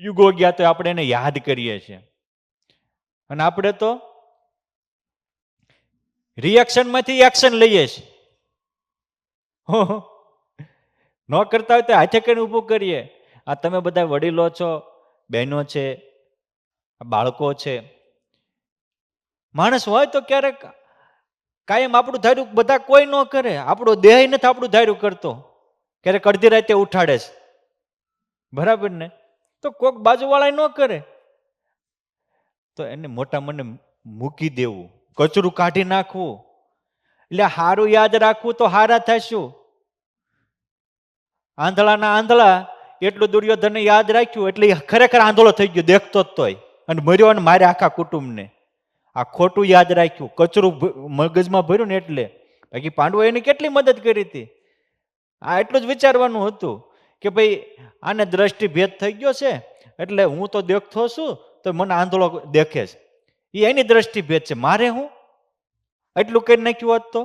યુગો ગયા તો આપણે એને યાદ કરીએ છીએ. અને આપણે તો રિએક્શનમાંથી એક્શન લઈએ છીએ. ન કરતા હોય તો હાથે કરીને ઊભું કરીએ. આ તમે બધા વડીલો છો, બહેનો છે, બાળકો છે, માણસ હોય તો ક્યારેક કાયમ આપણું ધાર્યું બધા કોઈ ન કરે. આપણો દેહ નથી આપણું ધાર્યું કરતો, ક્યારેક અડધી રાતે ઉઠાડે છે, બરાબર ને? તો કોક બાજુવાળા ન કરે તો એને મોટા મને મૂકી દેવું, કચરું કાઢી નાખવું. એટલે હારું યાદ રાખવું તો હારા થશું. આંધળાના આંધળા એટલું દુર્યોધને યાદ રાખ્યું એટલે ખરેખર આંધળો થઈ ગયો, દેખતો જ તોય, અને મર્યો અને મારે આખા કુટુંબને. આ ખોટું યાદ રાખ્યું, કચરું મગજમાં ભર્યું ને એટલે. બાકી પાંડવો એની કેટલી મદદ કરી હતી. આ એટલું જ વિચારવાનું હતું કે ભાઈ આને દ્રષ્ટિ ભેદ થઈ ગયો છે એટલે હું તો દેખતો છું તો મને આંધળો દેખે છે. એ એની દ્રષ્ટિ ભેદ છે, મારે હું એટલું કરી નાખ્યું હોત તો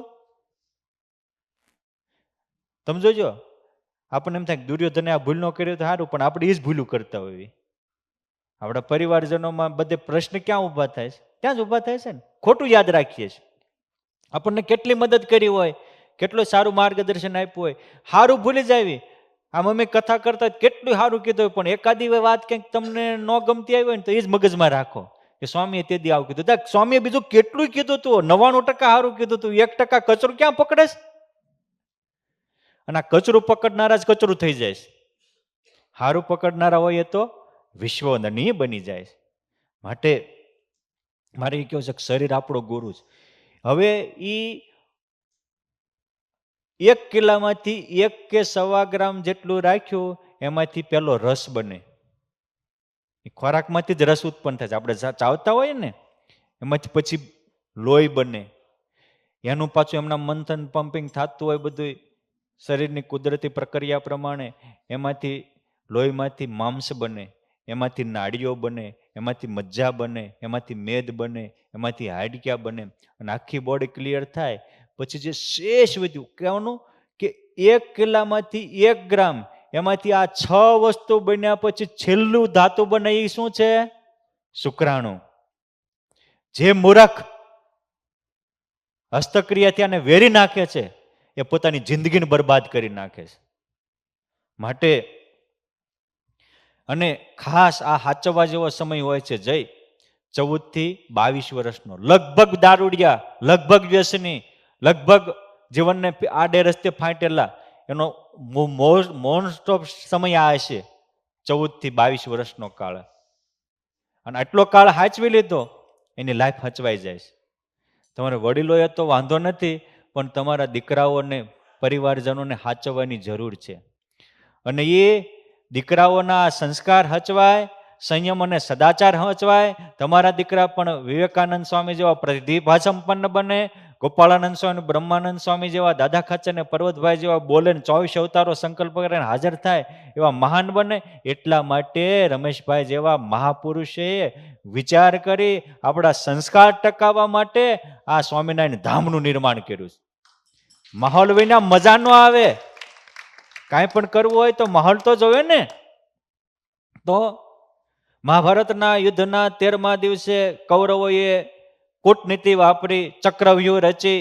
તમે જોજો. આપણને એમ થાય દુર્યોધને આ ભૂલ ન કર્યો તો સારું, પણ આપણે એ જ ભૂલું કરતા હોઈએ. આપણા પરિવારજનોમાં બધે પ્રશ્ન ક્યાં ઊભા થાય છે? ત્યાં જ ઊભા થાય છે ને. ખોટું યાદ રાખીએ છીએ. આપણને કેટલી મદદ કરી હોય, કેટલું સારું માર્ગદર્શન આપ્યું હોય, સારું ભૂલી જાવી. આ મમ્મી કથા કરતા કેટલું સારું કીધું હોય, પણ એકાદી વાત કંઈક તમને ન ગમતી આવી હોય ને તો એ જ મગજમાં રાખો કે સ્વામીએ તે દી આવું કીધું. સ્વામીએ બીજું કેટલું કીધું હતું, 99% સારું કીધું હતું, 1% કચરું ક્યાં પકડે છે? અને આ કચરું પકડનારા જ કચરું થઈ જાય છે. સારું પકડનારા હોય એ તો વિશ્વનીય બની જાય છે. માટે મારે એ કહ્યું છે કે શરીર આપણો ગુરુ છે. હવે એ 1 કિલામાંથી 1 કે 1.25 ગ્રામ જેટલું રાખ્યું, એમાંથી પેલો રસ બને. એ ખોરાકમાંથી જ રસ ઉત્પન્ન થાય છે. આપણે ચાવતા હોઈએ ને એમાંથી પછી લોહી બને. એનું પાછું એમના મંથન પમ્પિંગ થતું હોય બધું શરીરની કુદરતી પ્રક્રિયા પ્રમાણે. એમાંથી લોહીમાંથી માંસ બને, એમાંથી નાડીઓ બને, એમાંથી મજ્જા બને, એમાંથી મેદ બને, એમાંથી હાડક્યા બને. અને આખી બોડી ક્લિયર થાય પછી જે શેષ વધ્યું કહેવાનું કે 1 કિલામાંથી 1 ગ્રામ, એમાંથી આ 6 વસ્તુ બન્યા પછી છેલ્લું ધાતુ બને એ શું છે? શુક્રાણુ. જે મૂરખ હસ્તક્રિયાથી આને વેરી નાખે છે એ પોતાની જિંદગીને બરબાદ કરી નાખે છે. માટે અને ખાસ આ સાચવવા જેવો સમય હોય છે જય 14 થી 22 વર્ષનો. લગભગ દારૂડિયા, લગભગ વ્યસની, લગભગ જીવનને આડે રસ્તે ફાંટેલા, એનો મોસ્ટ ઓફ સમય આ હશે 14 થી 22 વર્ષનો કાળ. અને આટલો કાળ હાચવી લીધો એની લાઈફ હચવાઈ જાય છે. તમારે વડીલોએ તો વાંધો નથી, પણ તમારા દીકરાઓને પરિવારજનોને હાચવવાની જરૂર છે. અને એ દીકરાઓના સંસ્કાર હચવાય, સંયમ અને સદાચાર હચવાય. તમારા દીકરા પણ વિવેકાનંદ સ્વામી જેવા પ્રતિભા સંપન્ન બને, ગોપાળાનંદ સ્વામી, બ્રહ્માનંદ સ્વામી જેવા, દાદા ખાચર ને પર્વતભાઈ જેવા બોલે 24 અવતારો સંકલ્પ કરીને હાજર થાય એવા મહાન બને. એટલા માટે રમેશભાઈ જેવા મહાપુરુષે વિચાર કરી આપણા સંસ્કાર ટકાવવા માટે આ સ્વામિનારાયણ ધામનું નિર્માણ કર્યું છે. માહોલ વિના મજા ન આવે. કાંઈ પણ કરવું હોય તો માહોલ તો જોવે ને. તો મહાભારતના યુદ્ધના 13મા દિવસે કૌરવોએ કૂટનીતિ વાપરી, ચક્રવ્યૂહ રચી,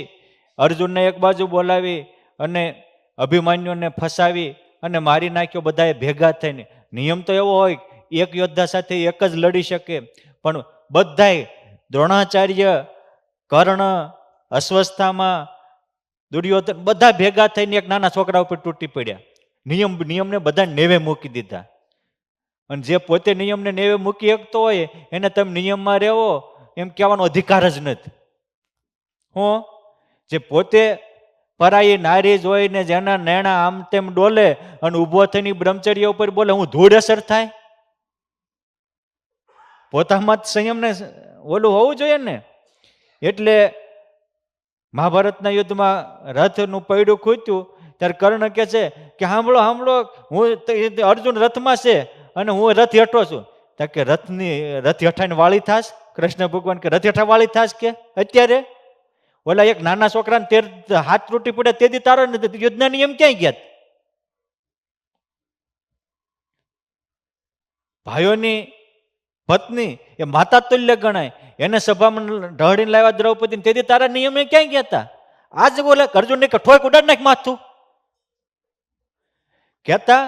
અર્જુનને એક બાજુ બોલાવી અને અભિમન્યુને ફસાવી અને મારી નાખ્યો બધાએ ભેગા થઈને. નિયમ તો એવો હોય એક યોદ્ધા સાથે એક જ લડી શકે, પણ બધાય દ્રોણાચાર્ય, કર્ણ, અશ્વસ્થામાં, દુર્યોધન બધા ભેગા થઈને એક નાના છોકરા ઉપર તૂટી પડ્યા. નિયમને બધા નેવે મૂકી દીધા. અને જે પોતે નિયમને નેવે મૂકી શકતો હોય એને તમે નિયમમાં રહેવો એમ કહેવાનો અધિકાર જ નથી. હું જે પોતે પરાઈ નારી જોઈને જેના નેણા આમ તેમ ડોલે અને ઊભો થઈને બ્રહ્મચર્ય ઉપર બોલે, હું ધૂળ અસર થાય? પોતામાં જ સંયમને ઓલું હોવું જોઈએ ને. એટલે મહાભારતના યુદ્ધમાં રથનું પૈડું ખૂટ્યું ત્યારે કર્ણ કહે છે કે સાંભળો સાંભળો, હું અર્જુન રથમાં છે અને હું રથ હેઠો છું. કે રથ હેઠાને વાળી થાશ? કૃષ્ણ ભગવાન કે રથ હેઠા વાળી થાશ કે અત્યારે? ઓલા એક નાના છોકરાને હાથ તૂટી પડે તેથી તારો યુદ્ધના નિયમ ક્યાંય ગયા? ભાઈઓની પત્ની એ માતા તુલ્ય ગણાય, એને સભામાં ઢળીને લાવ્યા દ્રૌપદી, તેથી તારા નિયમે ક્યાંય ગયા હતા? આજ બોલે અર્જુન ને ઠોક ઉડાડ નાખ માથું. કહેતા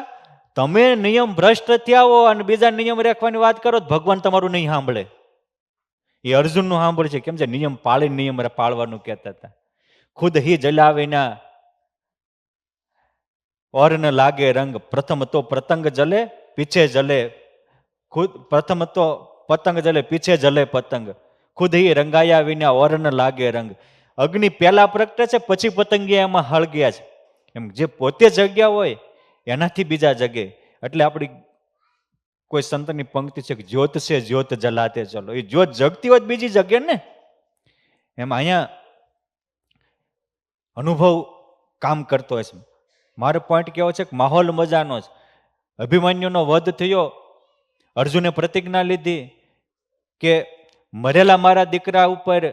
તમે નિયમ ભ્રષ્ટ થયા હો અને બીજા નિયમ રાખવાની વાત કરો, ભગવાન તમારું નહીં સાંભળે. એ અર્જુનનું સાંભળે છે. કેમ છે? નિયમ પાળીને નિયમ પાળવાનું કહેતા હતા. ખુદ હી જલાવીના ઓર ન લાગે રંગ, પ્રથમ તો પતંગ જલે પીછે જલે, ખુદ પ્રથમ તો પતંગ જલે પીછે જલે પતંગ, ખુદ હી રંગાયા વિના ઓર ન લાગે રંગ. અગ્નિ પહેલા પ્રગટે છે, પછી પતંગિયા એમાં હળગ્યા છે. એમ જે પોતે જગ્યા હોય એનાથી બીજા જગે. એટલે આપણી કોઈ સંતની પંક્તિ છે કે જ્યોત છે જ્યોત જલાતે ચલો. એ જ્યોત જગતી હોય બીજી જગે ને. એમ અહીંયા અનુભવ કામ કરતો હોય છે. મારો પોઈન્ટ કેવો છે કે માહોલ મજાનો છે. અભિમન્યુનો વધ થયો, અર્જુને પ્રતિજ્ઞા લીધી કે મરેલા મારા દીકરા ઉપર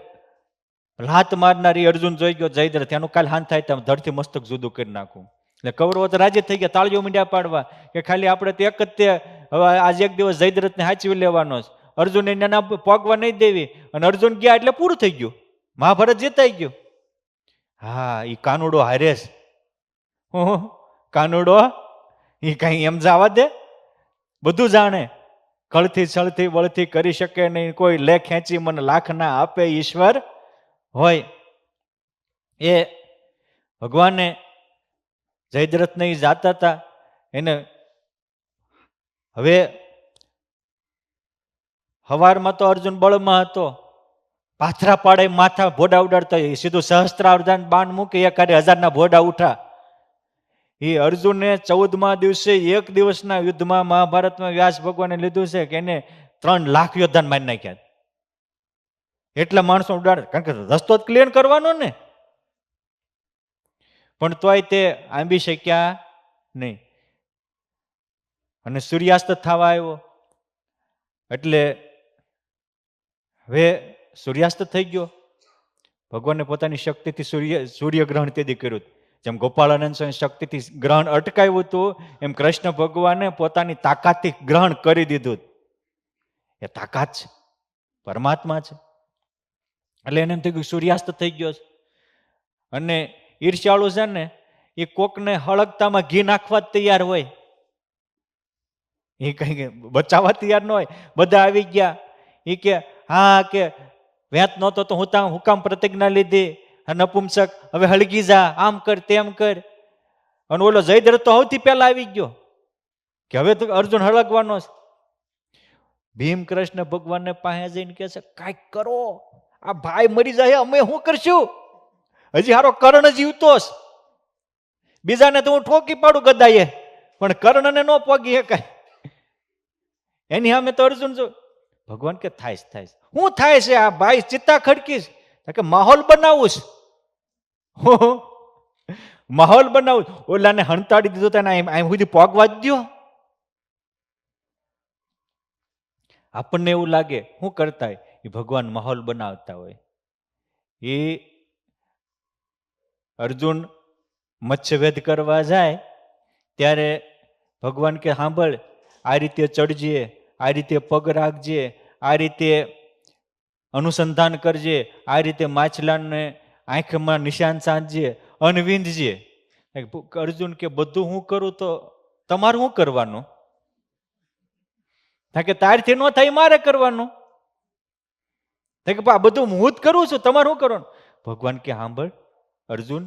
લાત મારનારી અર્જુન જોઈ ગયો જયદ્રથ, એનું કાલ હાન થાય તો ધરથી મસ્તક જુદું કરી નાખું. એટલે કૌરવો તો રાજી થઈ ગયા, તાળીઓ મીંડ્યા પાડવા કે ખાલી આપણે તો એક જ તે હવે આજે એક દિવસ જયદ્રથને સાચવી લેવાનો છે, અર્જુન એના પગવા નહીં દેવી. અને અર્જુન ગયા એટલે પૂરું થઈ ગયું, મહાભારત જીતાઈ ગયું. હા, એ કાનુડો હારેસ, કાનુડો એ કઈ એમ જવા દે? બધું જાણે, કળથી છળથી બળથી કરી શકે નહીં, કોઈ લે ખેંચી મને લાખ ના આપે ઈશ્વર હોય. એ ભગવાને જયદ્રથને જાતા હતા એને હવે હવારમાં તો અર્જુન બળમાં હતો, પાથરા પાડે માથા ભોડા ઉડાડતા, સીધું સહસ્ત્રાર્ધાન બાણ મૂકી 1000ના ભોડા ઉઠા. એ અર્જુને 14મા દિવસે એક દિવસના યુદ્ધમાં મહાભારતમાં વ્યાસ ભગવાને લીધું છે કે એને 3 લાખ યોદ્ધાને મારી નાખ્યા. એટલા માણસો ઉડાડે, કારણ કે રસ્તો જ ક્લિયર કરવાનો ને. પણ તોય તે આંબી શક્યા નહીં. અને સૂર્યાસ્ત થવા આવ્યો એટલે હવે સૂર્યાસ્ત થઈ ગયો. ભગવાને પોતાની શક્તિથી સૂર્યગ્રહણ તેથી કર્યું. જેમ ગોપાળાનંદ સ્વામી શક્તિથી ગ્રહણ અટકાવ્યું હતું, એમ કૃષ્ણ ભગવાને પોતાની તાકાતથી ગ્રહણ કરી દીધું. એ તાકાત છે, પરમાત્મા છે. એટલે એને એમ થઈ ગયું સૂર્યાસ્ત થઈ ગયો છે. અને ઈર્ષ્યાળુ છે ને એ કોકને હળગતામાં ઘી નાખવા જ તૈયાર હોય, એ કઈ બચાવવા તૈયાર ન હોય. બધા આવી ગયા, એ કે હા કે વેત નહોતો તો હું કામ પ્રતિજ્ઞા લીધી, નપુંસક હવે હળગી જા, આમ કર તેમ કર. અને ઓલો જયદ્રથ તો સૌથી પહેલા આવી ગયો કે હવે તો અર્જુન હળગવાનો છે. ભીમ કૃષ્ણ ભગવાનને પાસે જઈને કહે છે કાંઈક કરો, આ ભાઈ મરી જાય, અમે શું કરશું? હજી હારો કર્ણ જીવતો છે, બીજાને તો હું ઠોકી પાડું ગદાએ, પણ કર્ણને ન પોગી શકાય. એની સામે તો અર્જુન જો. ભગવાન કે થાય થાય શું થાય છે? આ ભાઈ ચિત્તા ખડકીશ કે માહોલ બનાવું છે, માહોલ બનાવું. ઓલાને હણતાડી દીધો તો એમ સુધી પોગવા જ દો. આપણને એવું લાગે શું કરતા હોય, એ ભગવાન માહોલ બનાવતા હોય. એ અર્જુન મત્સ્યવેદ કરવા જાય ત્યારે ભગવાન કે સાંભળ, આ રીતે ચડજે, આ રીતે પગ રાખજે, આ રીતે અનુસંધાન કરજે, આ રીતે માછલાને આંખમાં નિશાન સાધજે, અનવિંદજે. અર્જુન કે બધું હું કરું તો તમારે શું કરવાનું? કે તારથી ન થાય મારે કરવાનું. કે આ બધું હું જ કરું છું, તમારે શું કરવાનું? ભગવાન કે સાંભળ અર્જુન,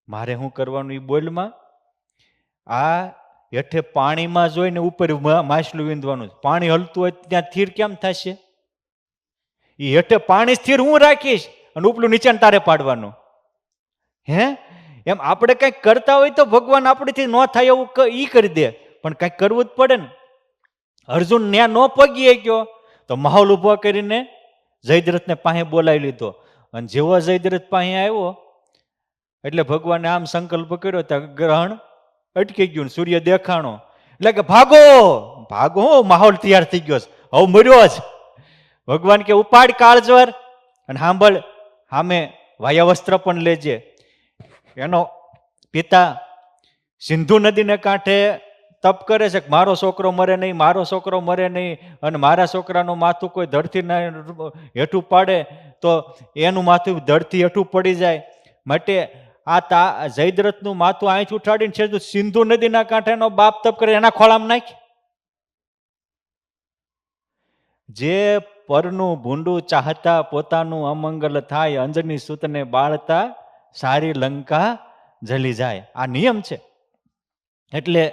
મારે શું કરવાનું એ બોલમાં. આ હેઠે પાણીમાં જોઈને ઉપર માછલું વીંધવાનું. પાણી હલતું હોય ત્યાં સ્થિર કેમ થશે? એ હેઠે પાણી સ્થિર હું રાખીશ અને ઉપલું નીચે તારે પાડવાનું. હે એમ આપણે કંઈક કરતા હોય તો ભગવાન આપણેથી ન થાય એવું ઈ કરી દે, પણ કંઈક કરવું જ પડે ને. અર્જુન ન્યા ન પગી ગયો તો માહોલ ઉભો કરીને જયદ્રથને પાસે બોલાવી લીધો. અને જેવો જયદ્રથ પાસે આવ્યો એટલે ભગવાને આમ સંકલ્પ કર્યો ત્યાં ગ્રહણ અટકી ગયું, સૂર્ય દેખાણો. એટલે કે ભાગો ભાગો, માહોલ તૈયાર થઈ ગયો, હવે મર્યો જ. ભગવાન કે ઉપાડ કાળજર અને સાંભળ, સામે વાયાવસ્ત્ર પણ લેજે. એનો પિતા સિંધુ નદીને કાંઠે તપ કરે છે કે મારો છોકરો મરે નહીં, મારો છોકરો મરે નહીં, અને મારા છોકરાનું માથું કોઈ ધરતી હેઠું પાડે તો એનું માથું ધરતી હેઠું પડી જાય. માટે આ જયદ્રથનું માથું અહીંથી ઉઠાડીને છે સિંધુ નદીના કાંઠે એનો બાપ તપ કરે, એના ખોળામાં નાખી. જે પરનું ભૂંડું ચાહતા પોતાનું અમંગલ થાય, અંજની સૂતને બાળતા સારી લંકા જલી જાય. આ નિયમ છે. એટલે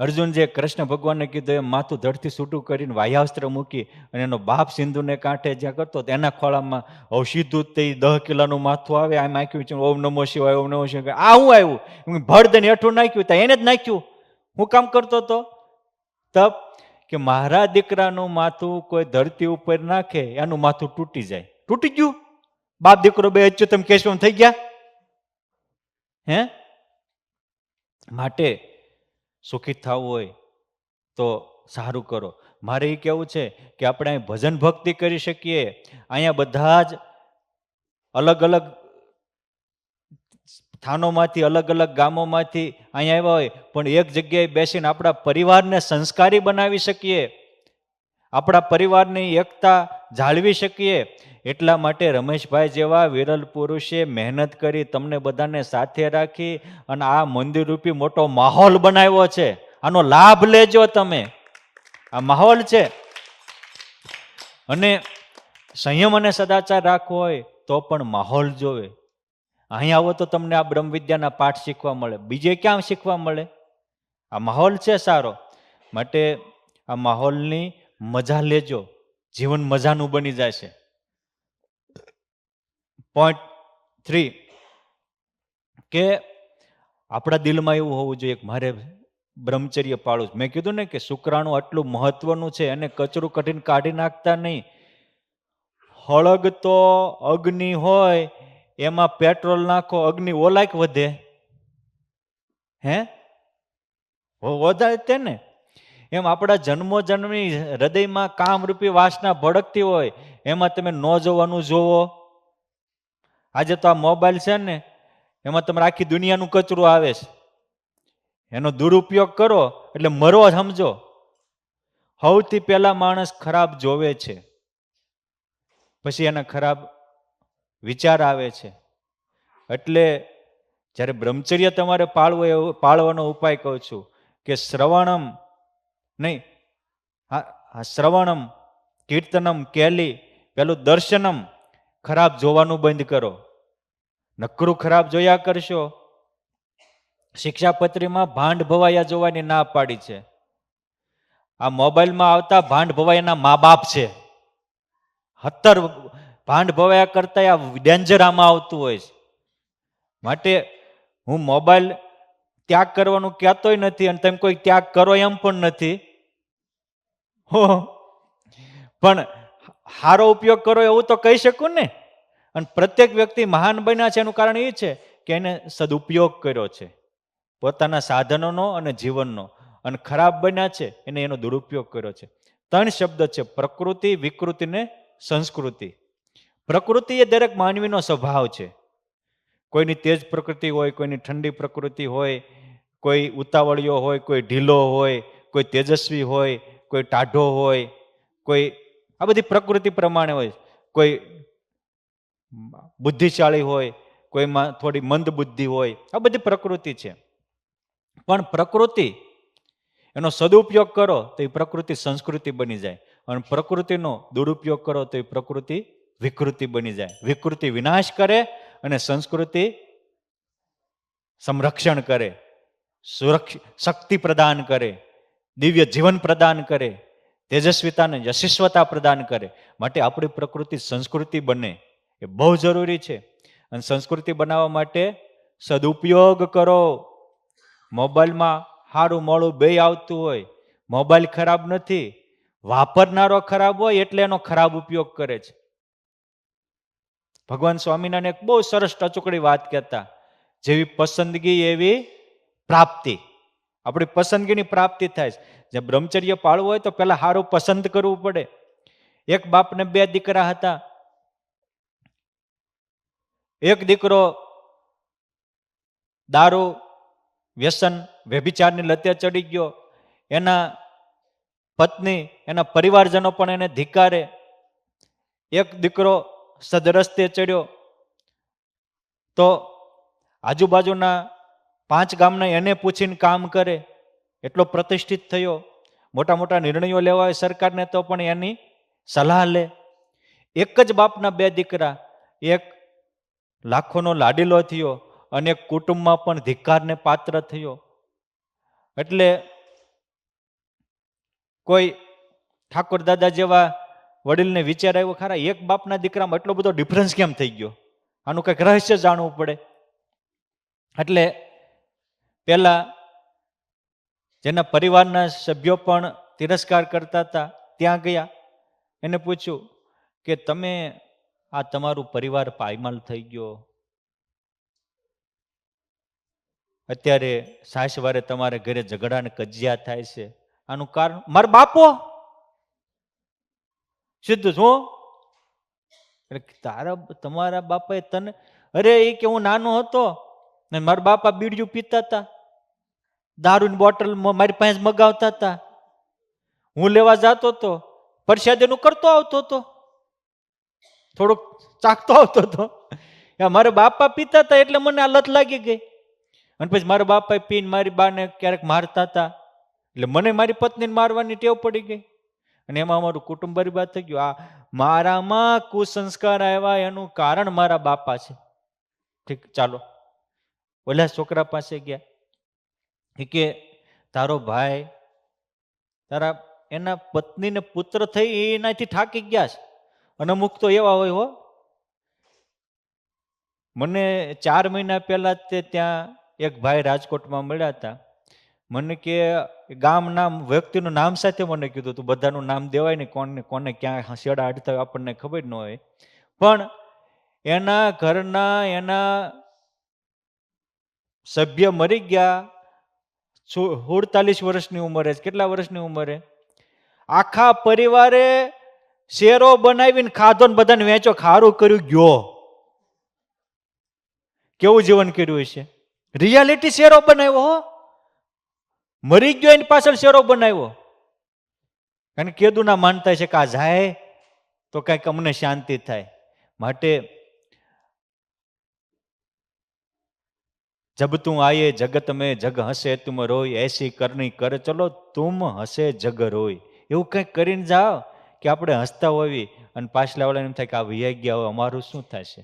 અર્જુન જે કૃષ્ણ ભગવાનને કીધું એમ માથું ધડથી છૂટું કરીને વાયાસ્ત્ર મૂકી અને એનો બાપ સિંધુને કાંઠે જ્યાં કરતો એના ખોળામાં હવે સીધું તે 10 કિલોનું માથું આવે, આમ નાખ્યું ઓમ નમો શિવાય, ઓમ નમો શિવાય. આ હું આવ્યું ભળ દઈને હેઠું નાખ્યું, ત્યાં એને જ નાખ્યું. હું કામ કરતો હતો તપ કે મારા દીકરાનું માથું કોઈ ધરતી ઉપર નાખે એનું માથું તૂટી જાય. તૂટી ગયું. બાપ દીકરો બે અચ્યુતમ કેશવમ થઈ ગયા. હે માટે સુખી થવું હોય તો સારું કરો. મારે એ કહેવું છે કે આપણે અહીં ભજન ભક્તિ કરી શકીએ. અહીંયા બધા જ અલગ અલગ સ્થાનોમાંથી, અલગ અલગ ગામોમાંથી અહીંયા આવ્યા હોય, પણ એક જગ્યાએ બેસીને આપણા પરિવારને સંસ્કારી બનાવી શકીએ, આપણા પરિવારની એકતા જાળવી શકીએ. એટલા માટે રમેશભાઈ જેવા વિરલ પુરુષે મહેનત કરી તમને બધાને સાથે રાખી અને આ મંદિર રૂપી મોટો માહોલ બનાવ્યો છે. આનો લાભ લેજો તમે. આ માહોલ છે. અને સંયમ અને સદાચાર રાખવો હોય તો પણ માહોલ જોવે. અહીં આવો તો તમને આ બ્રહ્મ વિદ્યાના પાઠ શીખવા મળે, બીજે ક્યાં શીખવા મળે? આ માહોલ છે સારો. માટે આ માહોલની મજા લેજો, જીવન મજાનું બની જશે. પોઈન્ટ 3 કે આપણા દિલમાં એવું હોવું જોઈએ કે મારે બ્રહ્મચર્ય પાળવું. મેં કીધું ને કે શુક્રાણુ આટલું મહત્વનું છે, એને કચરું કઠીને કાઢી નાખતા નહીં. હળગ તો અગ્નિ હોય એમાં પેટ્રોલ નાખો, અગ્નિ ઓલાક વધે? હે વધારે તે ને. એમ આપણા જન્મો જન્મની હૃદયમાં કામરૂપી વાસના ભડકતી હોય, એમાં તમે ન જોવાનું જોવો. આજે તો આ મોબાઈલ છે ને, એમાં તમારે આખી દુનિયાનું કચરું આવે છે. એનો દુરુપયોગ કરો એટલે મરો સમજો. સૌથી પહેલા માણસ ખરાબ જોવે છે, પછી એના ખરાબ વિચાર આવે છે. એટલે જ્યારે બ્રહ્મચર્ય તમારે પાળવાનો ઉપાય કહું છું કે શ્રવણમ નહીં, શ્રવણમ, કીર્તનમ, કેલી, પેલું દર્શનમ. ખરાબ જોવાનું બંધ કરો. નકરું ખરાબ જોયા કરશો. શિક્ષાપત્રીમાં ભાંડ ભવાયા જોવાની ના પાડી છે. આ મોબાઈલમાં આવતા ભાંડ ભવાયાના મા બાપ છે. 70 ભાંડ ભવાયા કરતા આ ડેન્જર આમાં આવતું હોય છે. માટે હું મોબાઈલ ત્યાગ કરવાનું કહેતોય નથી અને તમે કોઈ ત્યાગ કરો એમ પણ નથી. પણ સારો ઉપયોગ કરો એવું તો કહી શકું ને. અને પ્રત્યેક વ્યક્તિ મહાન બન્યા છે એનું કારણ એ છે કે એને સદુપયોગ કર્યો છે પોતાના સાધનોનો અને જીવનનો. અને ખરાબ બન્યા છે એને એનો દુરુપયોગ કર્યો છે. 3 શબ્દ છે: પ્રકૃતિ, વિકૃતિ ને સંસ્કૃતિ. પ્રકૃતિ એ દરેક માનવીનો સ્વભાવ છે. કોઈની તેજ પ્રકૃતિ હોય, કોઈની ઠંડી પ્રકૃતિ હોય, કોઈ ઉતાવળિયો હોય, કોઈ ઢીલો હોય, કોઈ તેજસ્વી હોય, કોઈ ટાઢો હોય, કોઈ આ બધી પ્રકૃતિ પ્રમાણે હોય. કોઈ બુદ્ધિશાળી હોય, કોઈમાં થોડી મંદ બુદ્ધિ હોય. આ બધી પ્રકૃતિ છે. પણ પ્રકૃતિ એનો સદુપયોગ કરો તો એ પ્રકૃતિ સંસ્કૃતિ બની જાય, અને પ્રકૃતિનો દુરુપયોગ કરો તો એ પ્રકૃતિ વિકૃતિ બની જાય. વિકૃતિ વિનાશ કરે અને સંસ્કૃતિ સંરક્ષણ કરે, શક્તિ પ્રદાન કરે, દિવ્ય જીવન પ્રદાન કરે, તેજસ્વીતાને યશસ્વતા પ્રદાન કરે. માટે આપણી પ્રકૃતિ સંસ્કૃતિ બને એ બહુ જરૂરી છે. અને સંસ્કૃતિ બનાવવા માટે સદુપયોગ કરો. મોબાઈલમાં સારું મોડું બે આવતું હોય. મોબાઈલ ખરાબ નથી, વાપરનારો ખરાબ હોય એટલે એનો ખરાબ ઉપયોગ કરે છે. ભગવાન સ્વામિનારાયણ એક બહુ સરસ ટચુકડી વાત કહેતા જેવી પસંદગી એવી પ્રાપ્તિ. આપણી પસંદગીની પ્રાપ્તિ થાય છે. જે બ્રહ્મચર્ય પાળવું હોય તો પેલા સારું પસંદ કરવું પડે. એક બાપને 2 દીકરા હતા. એક દીકરો દારૂ, વ્યસન, વ્યભિચારની લતે ચડી ગયો. એના પત્ની, એના પરિવારજનો પણ એને ધિક્કારે. એક દીકરો સદરસ્તે ચડ્યો તો આજુબાજુના 5 ગામના એને પૂછીને કામ કરે, એટલો પ્રતિષ્ઠિત થયો. મોટા મોટા નિર્ણયો લેવા હોય સરકારને તો પણ એની સલાહ લે. એક જ બાપના 2 દીકરા, એક લાખોનો લાડીલો થયો અને કુટુંબમાં પણ ધિક્કારને પાત્ર થયો. એટલે કોઈ ઠાકોર દાદા જેવા વડીલને વિચાર આવ્યો, ખરા એક બાપના દીકરામાં એટલો બધો ડિફરન્સ કેમ થઈ ગયો? આનું કંઈક રહસ્ય જાણવું પડે. એટલે પેલા જેના પરિવારના સભ્યો પણ તિરસ્કાર કરતા હતા ત્યાં ગયા. એને પૂછ્યું કે તમે આ તમારું પરિવાર પાયમાલ થઈ ગયો, અત્યારે સાસવારે તમારે ઘરે ઝઘડા ને કજિયા થાય છે, આનું કારણ મારા બાપો. સીધું શું? તમારા બાપાએ તને, અરે એ કે હું નાનો હતો ને મારા બાપા બીડીયું પીતા હતા, દારૂની બોટલ મારી પાસે મગાવતા હતા, હું લેવા જતો હતો, પરસાદીનું કરતો આવતો હતો, થોડુંક ચાખતો આવતો હતો. મારા બાપા પીતા હતા એટલે મને આ લત લાગી ગઈ. અને પછી મારા બાપા પીને મારી બાને ક્યારેક મારતા હતા એટલે મને મારી પત્નીને મારવાની ટેવ પડી ગઈ અને એમાં અમારું કુટુંબ બરબાદ થઈ ગયું. આ મારામાં કુસંસ્કાર આવ્યા એનું કારણ મારા બાપા છે. ઠીક, ચાલો ઓલા છોકરા પાસે ગયા કે તારો ભાઈ, તારા એના પત્નીને પુત્ર થઈ એનાથી થાકી ગયા છે. અને અમુક તો એવા હોય હો. મને 4 મહિના પહેલા તે ત્યાં એક ભાઈ રાજકોટમાં મળ્યા હતા. મને કે ગામ નામ વ્યક્તિનું નામ સાથે મને કીધું તું, બધાનું નામ દેવાય ને, કોને કોને ક્યાં શેડા અડતા હોય આપણને ખબર ન હોય. પણ એના ઘરના એના સભ્ય મરી ગયા 47 વર્ષની ઉંમરે. કેટલા વર્ષની ઉંમરે? આખા પરિવારે શેરો બનાવીને ખાધો ને બધાને વેચો, ખારું કર્યું ગયો. કેવું જીવન કર્યું હશે? રિયાલિટી શેરો બનાવ્યો હો. મરી ગયો એની પાછળ શેરો બનાવ્યો. અને કેદું ના માનતા છે કે આ જાય તો કઈક અમને શાંતિ થાય. માટે જબ તું આયે જગત મેં જગ હસે તુમ રોય, એસી કરની કર ચલો તુમ હસે જગ રોય. એવું કંઈક કરીને જાઓ કે આપણે હસતા હોવી અને પાછલા વાળાને એમ થાય કે આ વિયા ગયા હોય, અમારું શું થશે?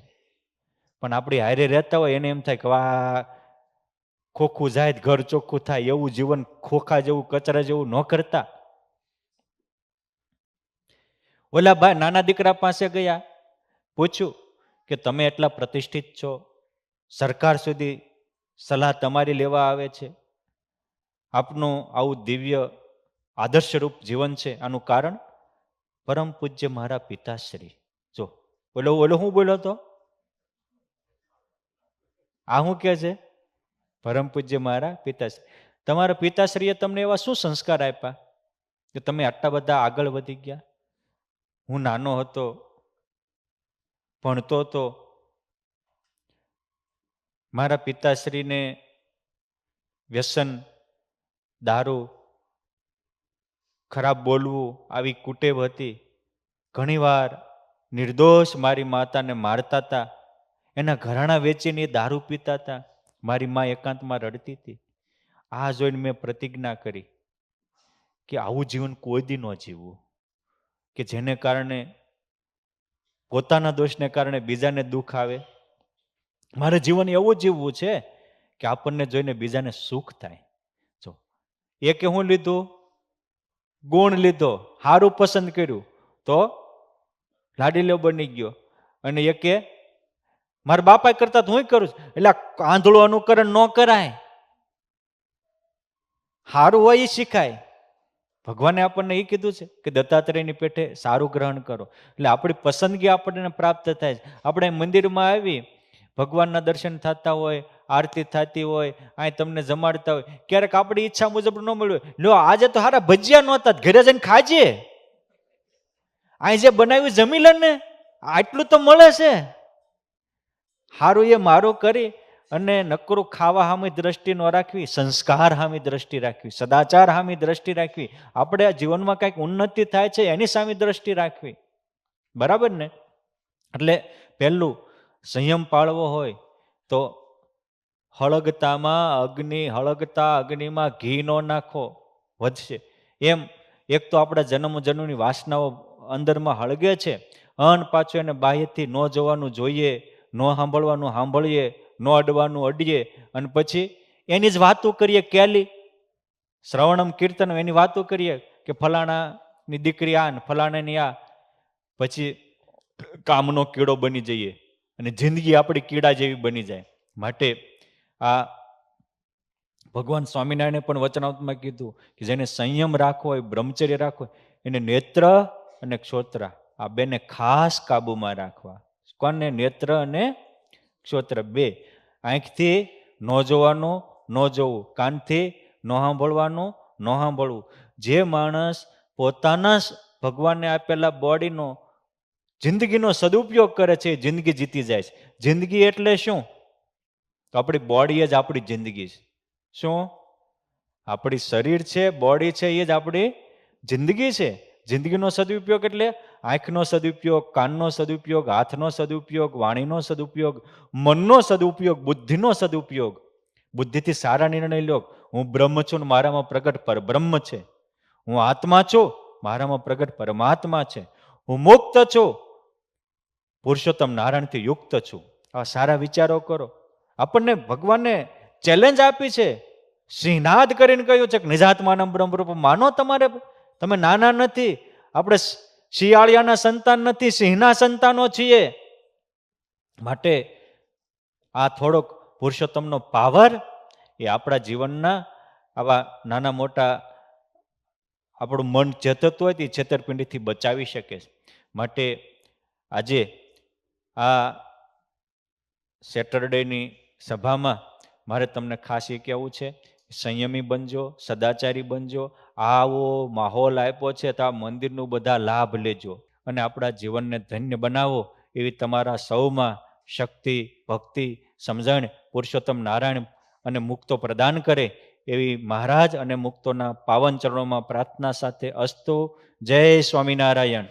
પણ આપણી હારે રહેતા હોય એને એમ થાય કે આ ખોખું જાય ઘર ચોખ્ખું થાય. એવું જીવન ખોખા જેવું, કચરા જેવું ન કરતા. ઓલા ભાઈ નાના દીકરા પાસે ગયા, પૂછ્યું કે તમે એટલા પ્રતિષ્ઠિત છો, સરકાર સુધી સલાહ તમારી લેવા આવે છે, આપનું આવું દિવ્ય આદર્શરૂપ જીવન છે, આનું કારણ પરમ પૂજ્ય મારા પિતાશ્રી. જો ઓલો હું બોલ્યો તો, આ શું કે છે? પરમ પૂજ્ય મારા પિતાશ્રી. તમારા પિતાશ્રીએ તમને એવા શું સંસ્કાર આપ્યા કે તમે આટલા બધા આગળ વધી ગયા? હું નાનો હતો, ભણતો હતો, મારા પિતાશ્રીને વ્યસન, દારૂ, ખરાબ બોલવું આવી કુટેવ હતી. ઘણીવાર નિર્દોષ મારી માતાને મારતા હતા. એના ઘરાણા વેચીને દારૂ પીતા હતા. મારી મા એકાંતમાં રડતી હતી. આ જોઈને મેં પ્રતિજ્ઞા કરી કે આવું જીવન કોઈ દી ન જીવવું, કે જેને કારણે પોતાના દોષને કારણે બીજાને દુઃખ આવે. મારે જીવન એવું જીવવું છે કે આપણને જોઈને બીજાને સુખ થાય. જો એકે હું લીધું, ગુણ લીધો, સારું પસંદ કર્યું તો લાડીલો બની ગયો. અને એકે મારા બાપા કરતા તો હું કરું છું, એટલે આંધળું અનુકરણ ન કરાય, સારું હોય એ શીખાય. ભગવાને આપણને એ કીધું છે કે દત્તાત્રેયની પેઠે સારું ગ્રહણ કરો, એટલે આપણી પસંદગી આપણને પ્રાપ્ત થાય છે. આપણે મંદિરમાં આવી, ભગવાનના દર્શન થતા હોય, આરતી થતી હોય, અહીં તમને જમાડતા હોય, ક્યારેક આપણી ઈચ્છા મુજબ ન મળ્યું, લો આજે તો હારા ભજીયા નહોતા, ઘરે જઈને ખાજે, અહીં જે બનાવ્યું જમી લે ને, આટલું તો મળે છે. સારું એ મારું કરી અને નકરું ખાવા સામી દ્રષ્ટિ ન રાખવી, સંસ્કાર સામી દ્રષ્ટિ રાખવી, સદાચાર સામી દ્રષ્ટિ રાખવી, આપણે જીવનમાં કંઈક ઉન્નતિ થાય છે એની સામી દ્રષ્ટિ રાખવી. બરાબર ને? એટલે પહેલું સંયમ પાળવો હોય તો હળગતા અગ્નિમાં ઘી નો નાખો, વધશે. એમ એક તો આપણા જન્મની વાસનાઓ અંદરમાં હળગે છે, અન પાછું એને બાહ્યથી ન જોવાનું જોઈએ, ન સાંભળવાનું સાંભળીએ, ન અડવાનું અડીએ, અને પછી એની જ વાતો કરીએ. કેલી શ્રવણમ કીર્તન એની વાતો કરીએ કે ફલાણાની દીકરી આ ને ફલાણાની આ, પછી કામનો કીડો બની જઈએ અને જિંદગી આપણી કીડા જેવી બની જાય. માટે આ ભગવાન સ્વામિનારાયણે પણ વચનામૃતમાં કીધું કે જેને સંયમ રાખવો હોય, બ્રહ્મચર્ય રાખવો હોય, એને નેત્ર અને ક્ષોત્ર આ બેને ખાસ કાબુમાં રાખવા. કોને? નેત્ર અને ક્ષોત્ર બે. આંખથી ન જોવાનું, ન જોવું, કાનથી ન સાંભળવાનું, ન સાંભળવું. જે માણસ પોતાના ભગવાનને આપેલા બોડીનો જિંદગીનો સદુપયોગ કરે છે, જિંદગી જીતી જાય છે. જિંદગી એટલે શું? તો આપણી બોડી જ આપણી જિંદગી છે. શું? આપણી શરીર છે, બોડી છે, એ જ આપણી જિંદગી છે. જિંદગીનો સદુપયોગ એટલે આંખનો સદુપયોગ, કાનનો સદુપયોગ, હાથનો સદુપયોગ, વાણીનો સદુપયોગ, મનનો સદુપયોગ, બુદ્ધિનો સદુપયોગ. બુદ્ધિથી સારા નિર્ણય લો. હું બ્રહ્મ છું ને મારામાં પ્રગટ પરબ્રહ્મ છે. હું આત્મા છું, મારામાં પ્રગટ પરમાત્મા છે. હું મુક્ત છું, પુરુષોત્તમ નારાયણથી યુક્ત છું. આ સારા વિચારો કરો. આપણને ભગવાને ચેલેન્જ આપી છે, સિંહનાદ કરીને કહ્યું છે કે નિજાત્માનમ બ્રહ્મરૂપ માનો. તમે નાના નથી, આપણે શિયાળિયાના સંતાન નથી, સિંહના સંતાનો છીએ. માટે આ થોડોક પુરુષોત્તમનો પાવર એ આપણા જીવનના આવા નાના મોટા આપણું મન ચેતતું હોય તે છેતરપિંડીથી બચાવી શકે છે. માટે આજે આ સેટરડેની સભામાં મારે તમને ખાસ એ કહેવું છે, સંયમી બનજો, સદાચારી બનજો. આવો માહોલ આપ્યો છે તો આ મંદિરનું બધા લાભ લેજો અને આપણા જીવનને ધન્ય બનાવો. એવી તમારા સૌમાં શક્તિ, ભક્તિ, સમજણ પુરુષોત્તમ નારાયણ અને મુક્તો પ્રદાન કરે એવી મહારાજ અને મુક્તોના પાવન ચરણોમાં પ્રાર્થના સાથે અસ્તુ. જય સ્વામિનારાયણ.